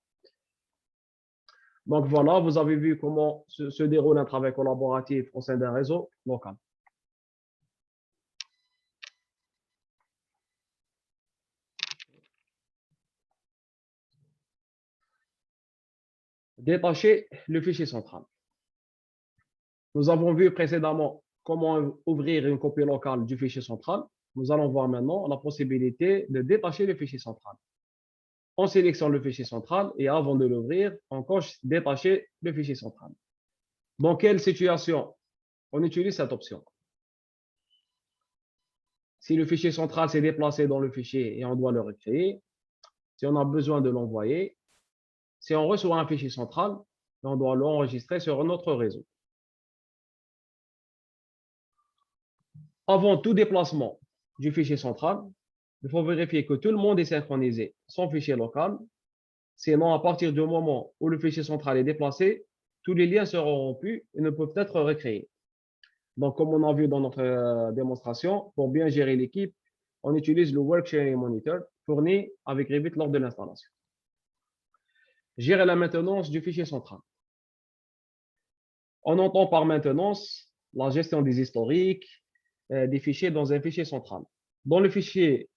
Donc voilà, vous avez vu comment se déroule un travail collaboratif au sein d'un réseau local. Détacher le fichier central. Nous avons vu précédemment comment ouvrir une copie locale du fichier central. Nous allons voir maintenant la possibilité de détacher le fichier central. On sélectionne le fichier central et avant de l'ouvrir, on coche détacher le fichier central. Dans quelle situation on utilise cette option? Si le fichier central s'est déplacé dans le fichier et on doit le recréer, si on a besoin de l'envoyer, si on reçoit un fichier central, on doit l'enregistrer sur notre réseau. Avant tout déplacement du fichier central, il faut vérifier que tout le monde est synchronisé son fichier local. Sinon, à partir du moment où le fichier central est déplacé, tous les liens seront rompus et ne peuvent être recréés. Donc, comme on a vu dans notre démonstration, pour bien gérer l'équipe, on utilise le Work Sharing Monitor fourni avec Revit lors de l'installation. Gérer la maintenance du fichier central. On entend par maintenance la gestion des historiques, des fichiers dans un fichier central. Dans les fichiers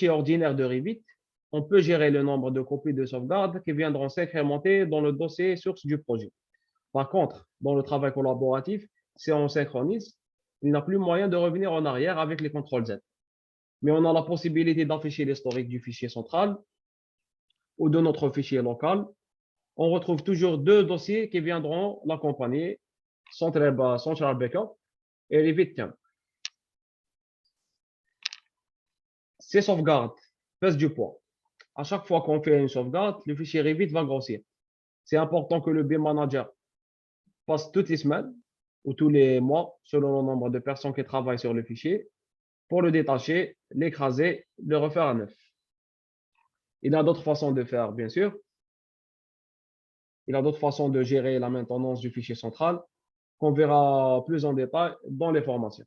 ordinaires de Revit, on peut gérer le nombre de copies de sauvegarde qui viendront s'incrémenter dans le dossier source du projet. Par contre, dans le travail collaboratif, si on synchronise, il n'y a plus moyen de revenir en arrière avec les CTRL Z. Mais on a la possibilité d'afficher l'historique du fichier central ou de notre fichier local. On retrouve toujours deux dossiers qui viendront l'accompagner, Central Backup et Revit Camp. Ces sauvegardes pèsent du poids. À chaque fois qu'on fait une sauvegarde, le fichier Revit va grossir. C'est important que le BIM Manager passe toutes les semaines ou tous les mois, selon le nombre de personnes qui travaillent sur le fichier, pour le détacher, l'écraser, le refaire à neuf. Il y a d'autres façons de faire, bien sûr. Il y a d'autres façons de gérer la maintenance du fichier central qu'on verra plus en détail dans les formations.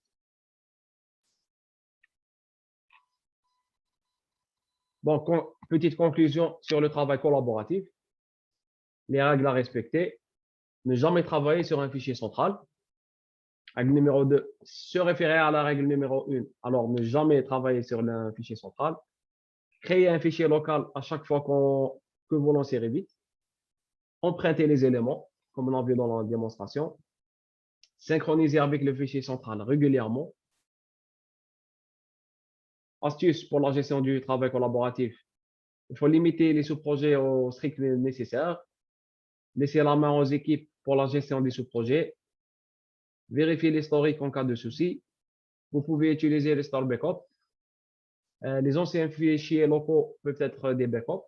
Donc, petite conclusion sur le travail collaboratif. Les règles à respecter. Ne jamais travailler sur un fichier central. Règle numéro 2, se référer à la règle numéro 1. Alors, ne jamais travailler sur un fichier central. Créer un fichier local à chaque fois que vous lancez Revit. Emprunter les éléments, comme on a vu dans la démonstration. Synchroniser avec le fichier central régulièrement. Astuce pour la gestion du travail collaboratif. Il faut limiter les sous-projets au strict nécessaire. Laisser la main aux équipes pour la gestion des sous-projets. Vérifier l'historique en cas de souci. Vous pouvez utiliser les store backup. Les anciens fichiers locaux peuvent être des backups.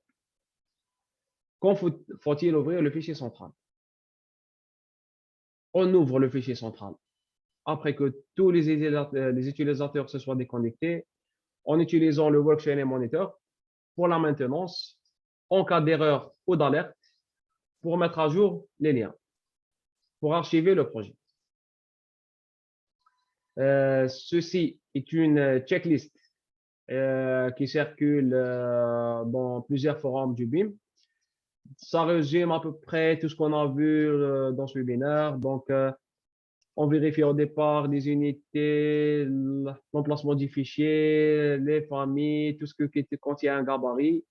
Quand faut-il ouvrir le fichier central? On ouvre le fichier central après que tous les utilisateurs se soient déconnectés en utilisant le Workflow Monitor pour la maintenance, en cas d'erreur ou d'alerte, pour mettre à jour les liens, pour archiver le projet. Ceci est une checklist qui circule dans plusieurs forums du BIM. Ça résume à peu près tout ce qu'on a vu dans ce webinaire. Donc, on vérifie au départ les unités, l'emplacement du fichier, les familles, tout ce qui contient un gabarit.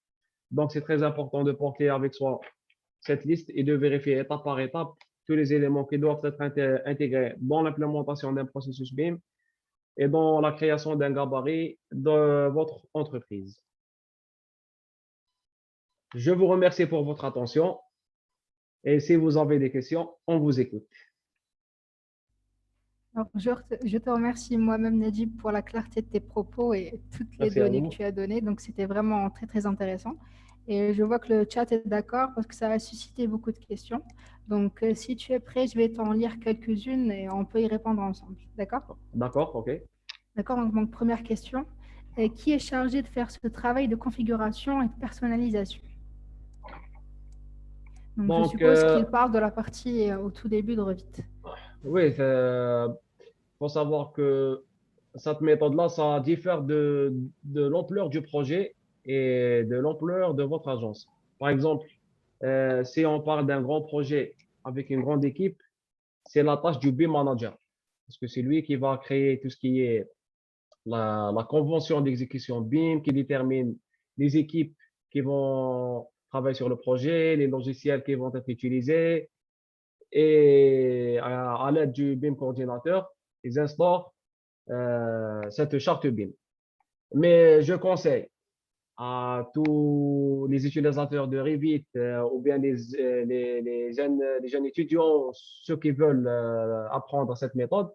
Donc, c'est très important de porter avec soi cette liste et de vérifier étape par étape tous les éléments qui doivent être intégrés dans l'implémentation d'un processus BIM et dans la création d'un gabarit de votre entreprise. Je vous remercie pour votre attention et si vous avez des questions, on vous écoute. Alors, je te remercie moi-même, Najib, pour la clarté de tes propos et toutes les Merci à données que vous. tu as données. Donc, c'était vraiment très, très intéressant. Et je vois que le chat est d'accord parce que ça a suscité beaucoup de questions. Donc, si tu es prêt, je vais t'en lire quelques-unes et on peut y répondre ensemble. D'accord? D'accord, OK. D'accord. Donc, première question. Qui est chargé de faire ce travail de configuration et de personnalisation? Donc, je Donc, suppose qu'il parle de la partie au tout début de Revit. oui, il faut savoir que cette méthode-là, ça diffère de l'ampleur du projet et de l'ampleur de votre agence. Par exemple, si on parle d'un grand projet avec une grande équipe, c'est la tâche du BIM manager. Parce que c'est lui qui va créer tout ce qui est la convention d'exécution BIM, qui détermine les équipes qui vont travailler sur le projet, les logiciels qui vont être utilisés, et à l'aide du BIM coordinateur, ils instaurent cette charte BIM. Mais je conseille à tous les utilisateurs de Revit ou bien les jeunes étudiants, ceux qui veulent apprendre cette méthode,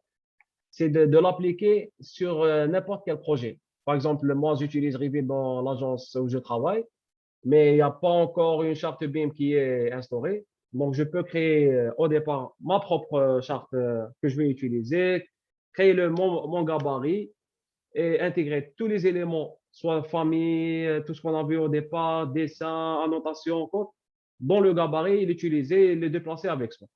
c'est de l'appliquer sur n'importe quel projet. Par exemple, moi, j'utilise Revit dans l'agence où je travaille, mais il n'y a pas encore une charte BIM qui est instaurée. Donc, je peux créer au départ ma propre charte que je vais utiliser, créer mon gabarit et intégrer tous les éléments, soit famille, tout ce qu'on a vu au départ, dessin, annotation, code, dans le gabarit, l'utiliser et le déplacer avec soi.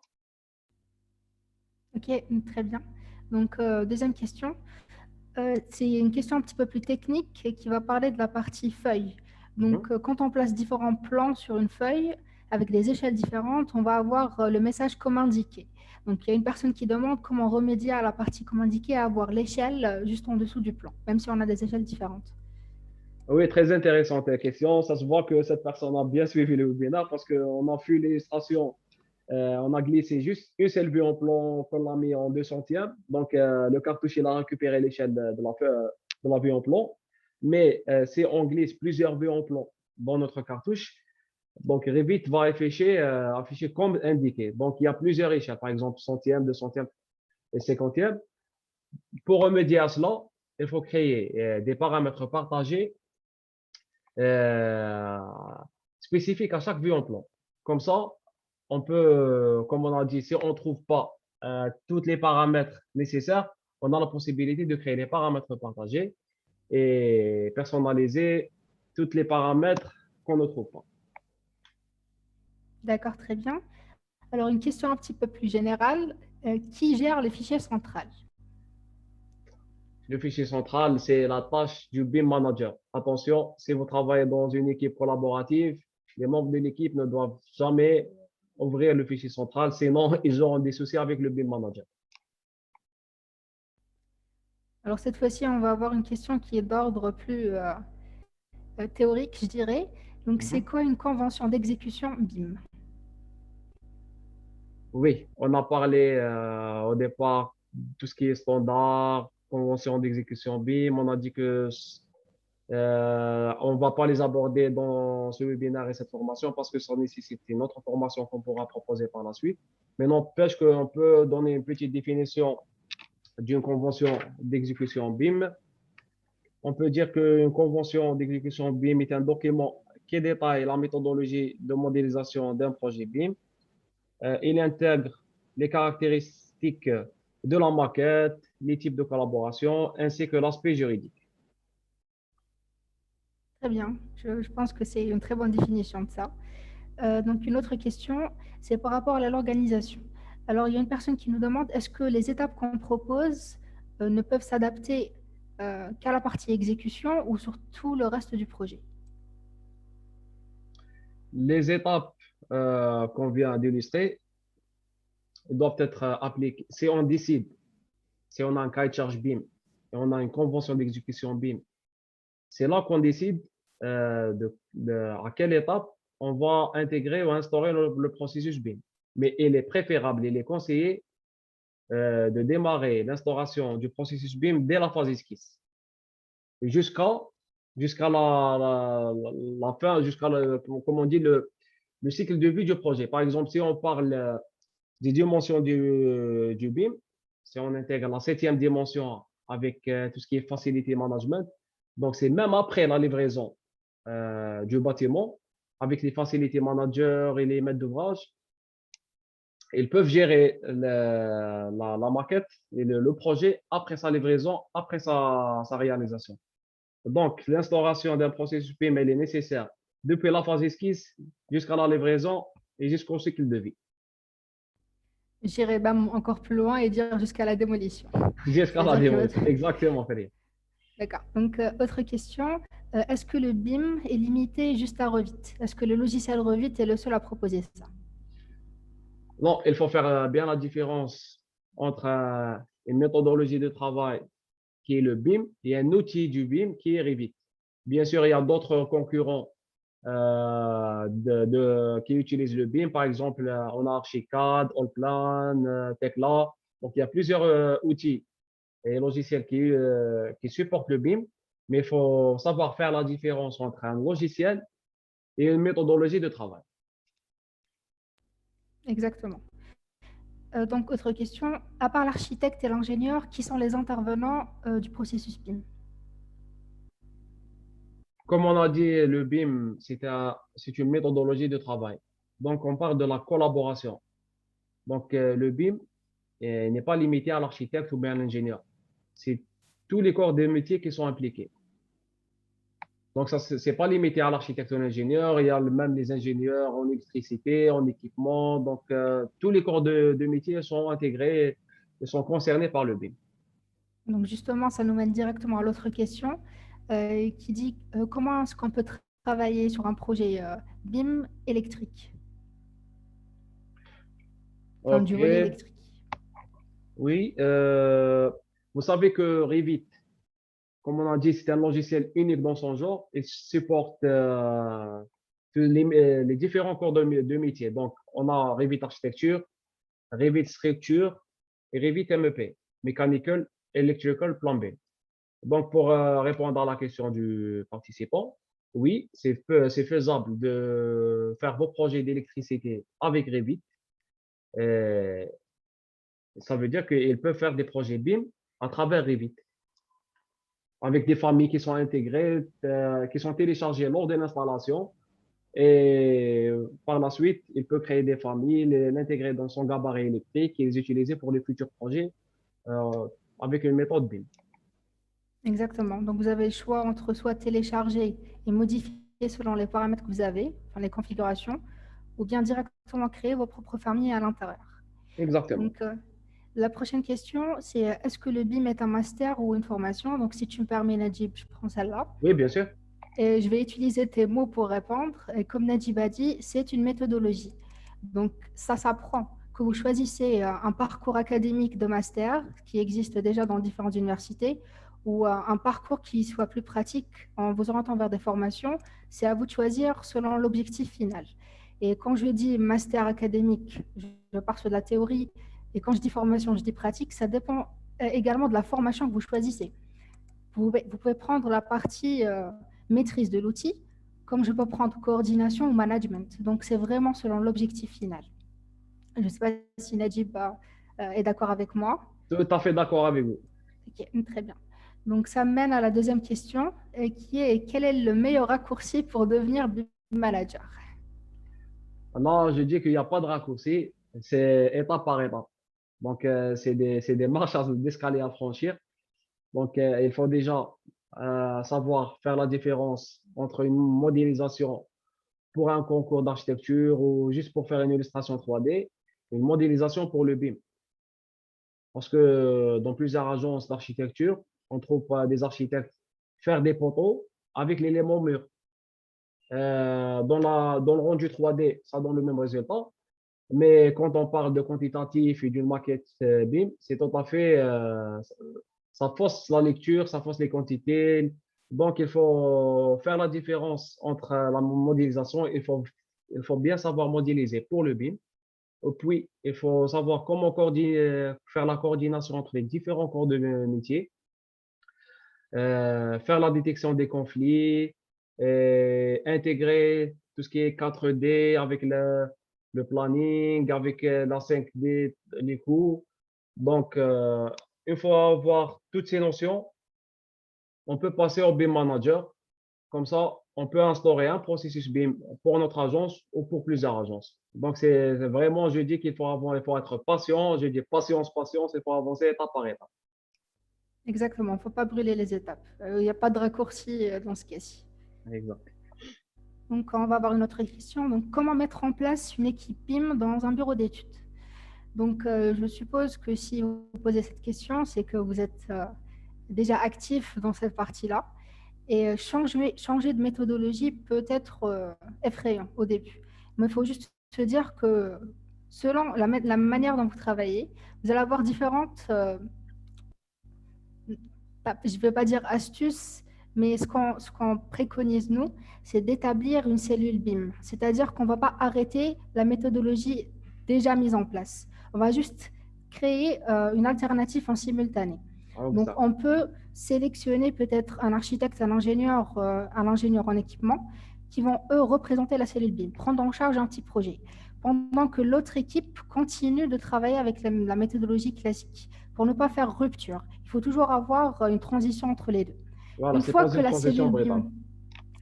Ok, très bien. Donc, deuxième question. C'est une question un petit peu plus technique et qui va parler de la partie feuille. Donc, Mhm. quand on place différents plans sur une feuille avec des échelles différentes, on va avoir le message comme indiqué. Donc, il y a une personne qui demande comment remédier à la partie comme indiqué et avoir l'échelle juste en dessous du plan, même si on a des échelles différentes. Oui, très intéressante question. Ça se voit que cette personne a bien suivi le webinaire parce qu'on a fait l'illustration. On a glissé juste une seule vue en plan qu'on l'a mis en 2 centièmes. Donc, le cartouche, il a récupéré l'échelle de la vue en plan. Mais si on glisse plusieurs vues en plan dans notre cartouche, donc Revit va afficher comme indiqué. Donc, il y a plusieurs échelles, par exemple centième, 2 centièmes et 50e. Pour remédier à cela, il faut créer des paramètres partagés euh, spécifiques à chaque vue en plan. Comme ça, on peut, comme on a dit, si on ne trouve pas tous les paramètres nécessaires, on a la possibilité de créer des paramètres partagés et personnaliser tous les paramètres qu'on ne trouve pas. D'accord, très bien. Alors, une question un petit peu plus générale. Qui gère les fichiers centrales? Le fichier central, c'est la tâche du BIM manager. Attention, si vous travaillez dans une équipe collaborative, les membres de l'équipe ne doivent jamais ouvrir le fichier central, sinon ils auront des soucis avec le BIM manager. Alors cette fois-ci, on va avoir une question qui est d'ordre plus théorique, je dirais. Donc c'est Mhm. quoi une convention d'exécution BIM? Oui, on a parlé au départ de tout ce qui est standard, convention d'exécution BIM. On a dit que on ne va pas les aborder dans ce webinaire et cette formation parce que ça nécessite une autre formation qu'on pourra proposer par la suite. Mais n'empêche qu'on peut donner une petite définition d'une convention d'exécution BIM. On peut dire qu'une convention d'exécution BIM est un document qui détaille la méthodologie de modélisation d'un projet BIM. Il intègre les caractéristiques de la maquette, les types de collaboration, ainsi que l'aspect juridique. Très bien, je pense que c'est une très bonne définition de ça. Donc une autre question, c'est par rapport à l'organisation. Alors il y a une personne qui nous demande, est-ce que les étapes qu'on propose ne peuvent s'adapter qu'à la partie exécution ou sur tout le reste du projet? Les étapes qu'on vient d'illustrer doivent être appliquées. Si on décide, si on a un cahier de charge BIM et on a une convention d'exécution BIM, c'est là qu'on décide à quelle étape on va intégrer ou instaurer le processus BIM. Mais il est préférable, il est conseillé de démarrer l'instauration du processus BIM dès la phase esquisse jusqu'à la fin, jusqu'à comme on dit, le cycle de vie du projet. Par exemple, si on parle des dimensions du BIM, si on intègre la septième dimension avec tout ce qui est facility management, donc c'est même après la livraison du bâtiment, avec les facility managers et les maîtres d'ouvrage, ils peuvent gérer la maquette et le projet après sa livraison, après sa réalisation. Donc, l'instauration d'un processus PIM, elle est nécessaire depuis la phase esquisse jusqu'à la livraison et jusqu'au cycle de vie. J'irai même encore plus loin et dire jusqu'à la démolition. Jusqu'à la C'est-à-dire que démolition. Exactement, Frédéric. D'accord. Donc, autre question, est-ce que le BIM est limité juste à Revit? Est-ce que le logiciel Revit est le seul à proposer ça? Non, il faut faire bien la différence entre une méthodologie de travail qui est le BIM et un outil du BIM qui est Revit. Bien sûr, il y a d'autres concurrents qui utilisent le BIM. Par exemple, on a Archicad, Allplan, Tekla. Donc, il y a plusieurs outils et logiciels qui supportent le BIM, mais il faut savoir faire la différence entre un logiciel et une méthodologie de travail. Exactement. Donc, autre question, à part l'architecte et l'ingénieur, qui sont les intervenants du processus BIM? Comme on a dit, le BIM, c'est une méthodologie de travail. Donc, on parle de la collaboration. Donc, le BIM n'est pas limité à l'architecte ou bien à l'ingénieur. C'est tous les corps de métier qui sont impliqués. Donc, ça, c'est pas limité à l'architecte ou à l'ingénieur. Il y a même les ingénieurs en électricité, en équipement. Donc, tous les corps de métier sont intégrés et sont concernés par le BIM. Donc, justement, ça nous mène directement à l'autre question qui dit comment est-ce qu'on peut travailler sur un projet BIM électrique, enfin OK. du volet électrique. Oui. Vous savez que Revit, comme on a dit, c'est un logiciel unique dans son genre et supporte les différents corps de métier. Donc, on a Revit Architecture, Revit Structure et Revit MEP, Mechanical, Electrical, Plumbing. Donc, pour répondre à la question du participant, oui, c'est faisable de faire vos projets d'électricité avec Revit. Et ça veut dire qu'ils peuvent faire des projets BIM à travers Revit, avec des familles qui sont intégrées, qui sont téléchargées lors de l'installation. Et par la suite, il peut créer des familles, l'intégrer dans son gabarit électrique et les utiliser pour les futurs projets avec une méthode BIM. Exactement. Donc, vous avez le choix entre soit télécharger et modifier selon les paramètres que vous avez, enfin les configurations, ou bien directement créer vos propres familles à l'intérieur. Exactement. Donc, la prochaine question, c'est est-ce que le BIM est un master ou une formation? Donc, si tu me permets, Najib, je prends celle-là. Oui, bien sûr. Et je vais utiliser tes mots pour répondre. Et comme Najib a dit, c'est une méthodologie. Donc, ça s'apprend. que vous choisissez un parcours académique de master qui existe déjà dans différentes universités ou un parcours qui soit plus pratique en vous orientant vers des formations, c'est à vous de choisir selon l'objectif final. Et quand je dis master académique, je pars sur de la théorie. Et quand je dis formation, je dis pratique. Ça dépend également de la formation que vous choisissez. Vous pouvez prendre la partie maîtrise de l'outil, comme je peux prendre coordination ou management. Donc, c'est vraiment selon l'objectif final. Je ne sais pas si Najib est d'accord avec moi. Tout à fait d'accord avec vous. Ok, très bien. Donc, ça mène à la deuxième question, qui est quel est le meilleur raccourci pour devenir manager? Non, je dis qu'il n'y a pas de raccourci, c'est étape par étape. Donc, c'est des marches, des escaliers à franchir. Donc, il faut déjà savoir faire la différence entre une modélisation pour un concours d'architecture ou juste pour faire une illustration 3D, une modélisation pour le BIM. Parce que dans plusieurs agences d'architecture, on trouve des architectes faire des poteaux avec l'élément mur. Dans le rendu 3D, ça donne le même résultat. Mais quand on parle de quantitatif et d'une maquette BIM, c'est tout à fait, ça fausse la lecture, ça fausse les quantités. Donc, il faut faire la différence entre la modélisation. Il faut bien savoir modéliser pour le BIM. Et puis, il faut savoir comment faire la coordination entre les différents corps de métier, faire la détection des conflits, et intégrer tout ce qui est 4D avec le planning, avec la 5D, les coûts. Donc, il faut avoir toutes ces notions. On peut passer au BIM Manager. Comme ça, on peut instaurer un processus BIM pour notre agence ou pour plusieurs agences. Donc, c'est vraiment, je dis il faut être patient. Je dis patience, patience, il faut avancer étape par étape. Exactement, il ne faut pas brûler les étapes. Il n'y a pas de raccourci dans ce cas-ci. Exact. Donc, on va avoir une autre question. Donc, comment mettre en place une équipe BIM dans un bureau d'études? Donc, je suppose que si vous posez cette question, c'est que vous êtes déjà actif dans cette partie-là. Et changer de méthodologie peut être effrayant au début. Mais il faut juste se dire que selon la manière dont vous travaillez, vous allez avoir différentes, je ne vais pas dire astuces, mais ce qu'on préconise, nous, c'est d'établir une cellule BIM. C'est-à-dire qu'on ne va pas arrêter la méthodologie déjà mise en place. On va juste créer une alternative en simultané. Ah, Donc, ça. on peut sélectionner peut-être un architecte, un ingénieur en équipement qui vont, eux, représenter la cellule BIM, prendre en charge un petit projet, pendant que l'autre équipe continue de travailler avec la méthodologie classique pour ne pas faire rupture. Il faut toujours avoir une transition entre les deux. Voilà, Une c'est fois pas que une la transition cellule brutale. BIM,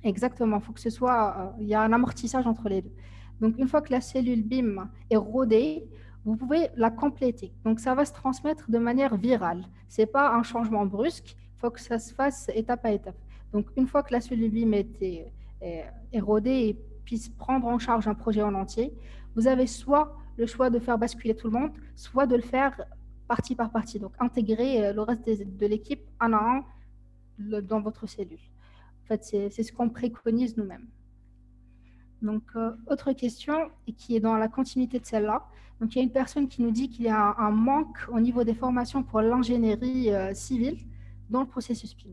exactement, il faut que ce soit, il y a un amortissage entre les deux. Donc, une fois que la cellule BIM est rodée, vous pouvez la compléter. Donc, ça va se transmettre de manière virale. Ce n'est pas un changement brusque, il faut que ça se fasse étape à étape. Donc, une fois que la cellule BIM est rodée et puisse prendre en charge un projet en entier, vous avez soit le choix de faire basculer tout le monde, soit de le faire partie par partie. Donc, intégrer le reste de l'équipe un à un dans votre cellule. En fait, c'est ce qu'on préconise nous-mêmes. Donc, autre question, et qui est dans la continuité de celle-là. Donc, il y a une personne qui nous dit qu'il y a un manque au niveau des formations pour l'ingénierie civile dans le processus PIM.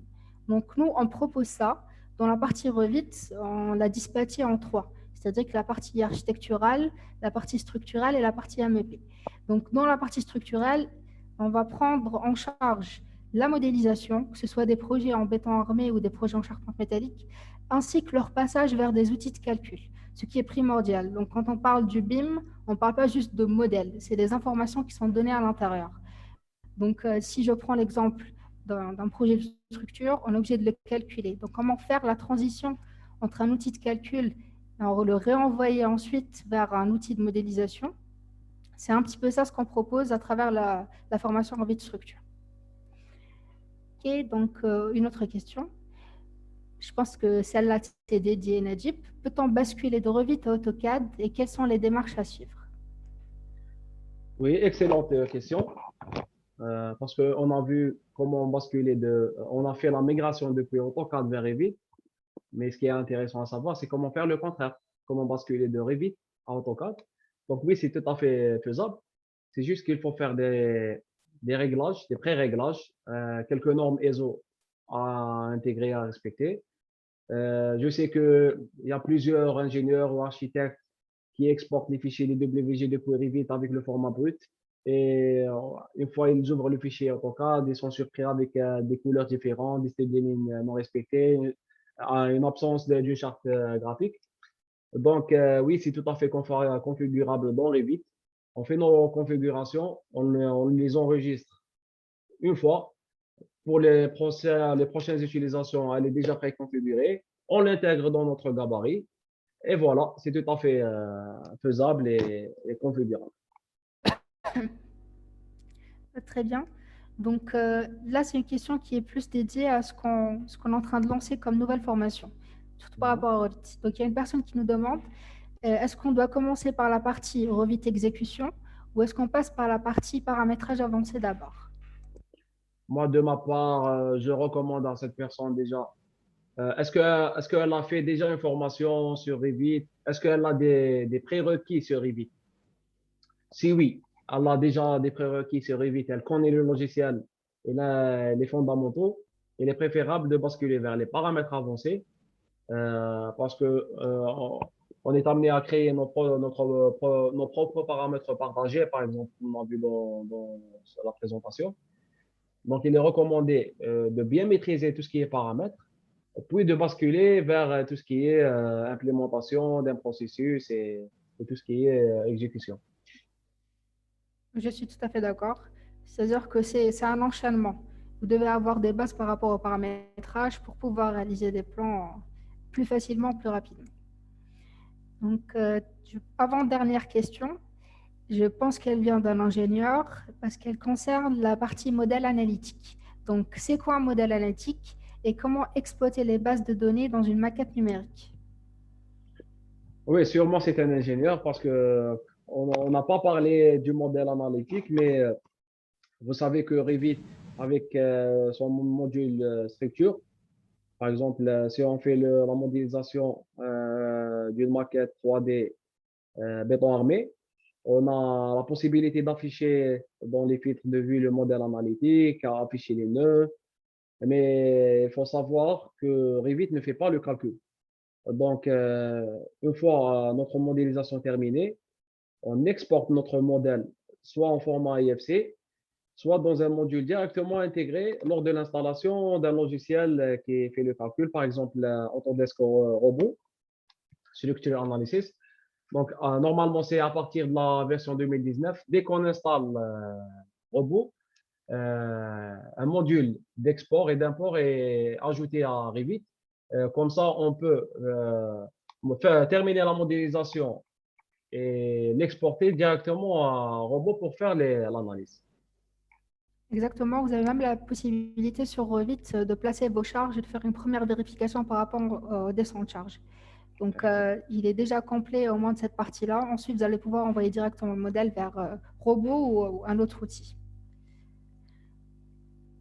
Donc, nous, on propose ça. Dans la partie Revit, on l'a dispatché en trois. C'est-à-dire que la partie architecturale, la partie structurelle et la partie MEP. Donc, dans la partie structurelle, on va prendre en charge la modélisation, que ce soit des projets en béton armé ou des projets en charpente métallique, ainsi que leur passage vers des outils de calcul, ce qui est primordial. Donc, quand on parle du BIM, on ne parle pas juste de modèle, c'est des informations qui sont données à l'intérieur. Donc, si je prends l'exemple d'un projet de structure, on est obligé de le calculer. Donc, comment faire la transition entre un outil de calcul et le réenvoyer ensuite vers un outil de modélisation? C'est un petit peu ça ce qu'on propose à travers la formation en vie de structure. Ok, donc une autre question. Je pense que celle-là, c'est dédié à Najib. Peut-on basculer de Revit à AutoCAD et quelles sont les démarches à suivre? Oui, excellente question. Parce qu'on a vu comment basculer on a fait la migration depuis AutoCAD vers Revit. Mais ce qui est intéressant à savoir, c'est comment faire le contraire. Comment basculer de Revit à AutoCAD. Donc oui, c'est tout à fait faisable. C'est juste qu'il faut faire des réglages, des pré-réglages, quelques normes ISO à intégrer, à respecter. Je sais qu'il y a plusieurs ingénieurs ou architectes qui exportent les fichiers les WG depuis Revit avec le format brut. Et une fois ils ouvrent le fichier AutoCAD, ils sont surpris avec des couleurs différentes, des styles de lignes non respectés, une absence d'une charte graphique. Donc, oui, c'est tout à fait configurable dans Revit. On fait nos configurations, on les enregistre une fois. Pour les prochaines utilisations, elle est déjà préconfigurée. On l'intègre dans notre gabarit. Et voilà, c'est tout à fait faisable et configurable. Très bien. Donc là, c'est une question qui est plus dédiée à ce qu'on est en train de lancer comme nouvelle formation, surtout par Mhm. rapport à Revit. Donc il y a une personne qui nous demande, est-ce qu'on doit commencer par la partie Revit exécution ou est-ce qu'on passe par la partie paramétrage avancé d'abord? Moi, de ma part, je recommande à cette personne déjà. Est-ce qu'elle a fait déjà une formation sur Revit? Est-ce qu'elle a des prérequis sur Revit? Si oui, elle a déjà des prérequis sur Revit, elle connaît le logiciel et les fondamentaux, il est préférable de basculer vers les paramètres avancés parce que on est amené à créer nos propres paramètres partagés, par exemple, on a vu dans la présentation. Donc, il est recommandé de bien maîtriser tout ce qui est paramètres, puis de basculer vers tout ce qui est implémentation d'un processus et tout ce qui est exécution. Je suis tout à fait d'accord. C'est-à-dire que c'est un enchaînement. Vous devez avoir des bases par rapport au paramétrage pour pouvoir réaliser des plans plus facilement, plus rapidement. Donc, avant-dernière question, je pense qu'elle vient d'un ingénieur parce qu'elle concerne la partie modèle analytique. Donc, c'est quoi un modèle analytique et comment exploiter les bases de données dans une maquette numérique? Oui, sûrement c'est un ingénieur parce que on n'a pas parlé du modèle analytique, mais vous savez que Revit, avec son module structure, par exemple, si on fait la modélisation d'une maquette 3D béton armé, on a la possibilité d'afficher dans les filtres de vue le modèle analytique, à afficher les nœuds, mais il faut savoir que Revit ne fait pas le calcul. Donc, une fois notre modélisation terminée, on exporte notre modèle soit en format IFC, soit dans un module directement intégré lors de l'installation d'un logiciel qui fait le calcul, par exemple Autodesk Robot, Structure Analysis. Donc, normalement, c'est à partir de la version 2019. Dès qu'on installe Robot, un module d'export et d'import est ajouté à Revit. Comme ça, on peut terminer la modélisation et l'exporter directement à Robot pour faire l'analyse. Exactement, vous avez même la possibilité sur Revit de placer vos charges et de faire une première vérification par rapport aux descentes de charges. Donc, il est déjà complet au moins de cette partie-là. Ensuite, vous allez pouvoir envoyer directement le modèle vers Robot ou un autre outil.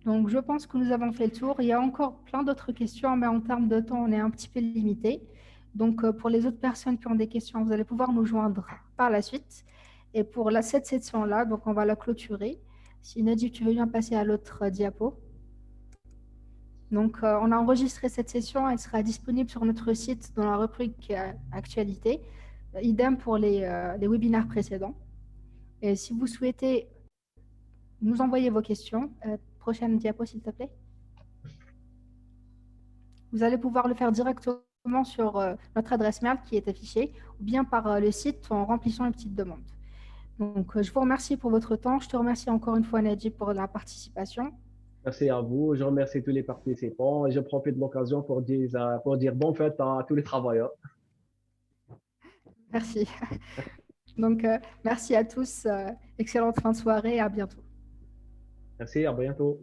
Donc, je pense que nous avons fait le tour. Il y a encore plein d'autres questions, mais en termes de temps, on est un petit peu limité. Donc, pour les autres personnes qui ont des questions, vous allez pouvoir nous joindre par la suite. Et pour cette section-là, donc on va la clôturer. Si Nadine, tu veux bien passer à l'autre diapo. Donc, on a enregistré cette session. Elle sera disponible sur notre site dans la rubrique Actualité. Idem pour les webinaires précédents. Et si vous souhaitez nous envoyer vos questions, prochaine diapo, s'il te plaît. Vous allez pouvoir le faire directement sur notre adresse mail qui est affichée ou bien par le site en remplissant une petite demande. Donc, je vous remercie pour votre temps. Je te remercie encore une fois, Nadji, pour la participation. Merci à vous. Je remercie tous les participants et je profite de l'occasion pour dire bonne fête à tous les travailleurs. Merci. Donc, merci à tous. Excellente fin de soirée et à bientôt. Merci, à bientôt.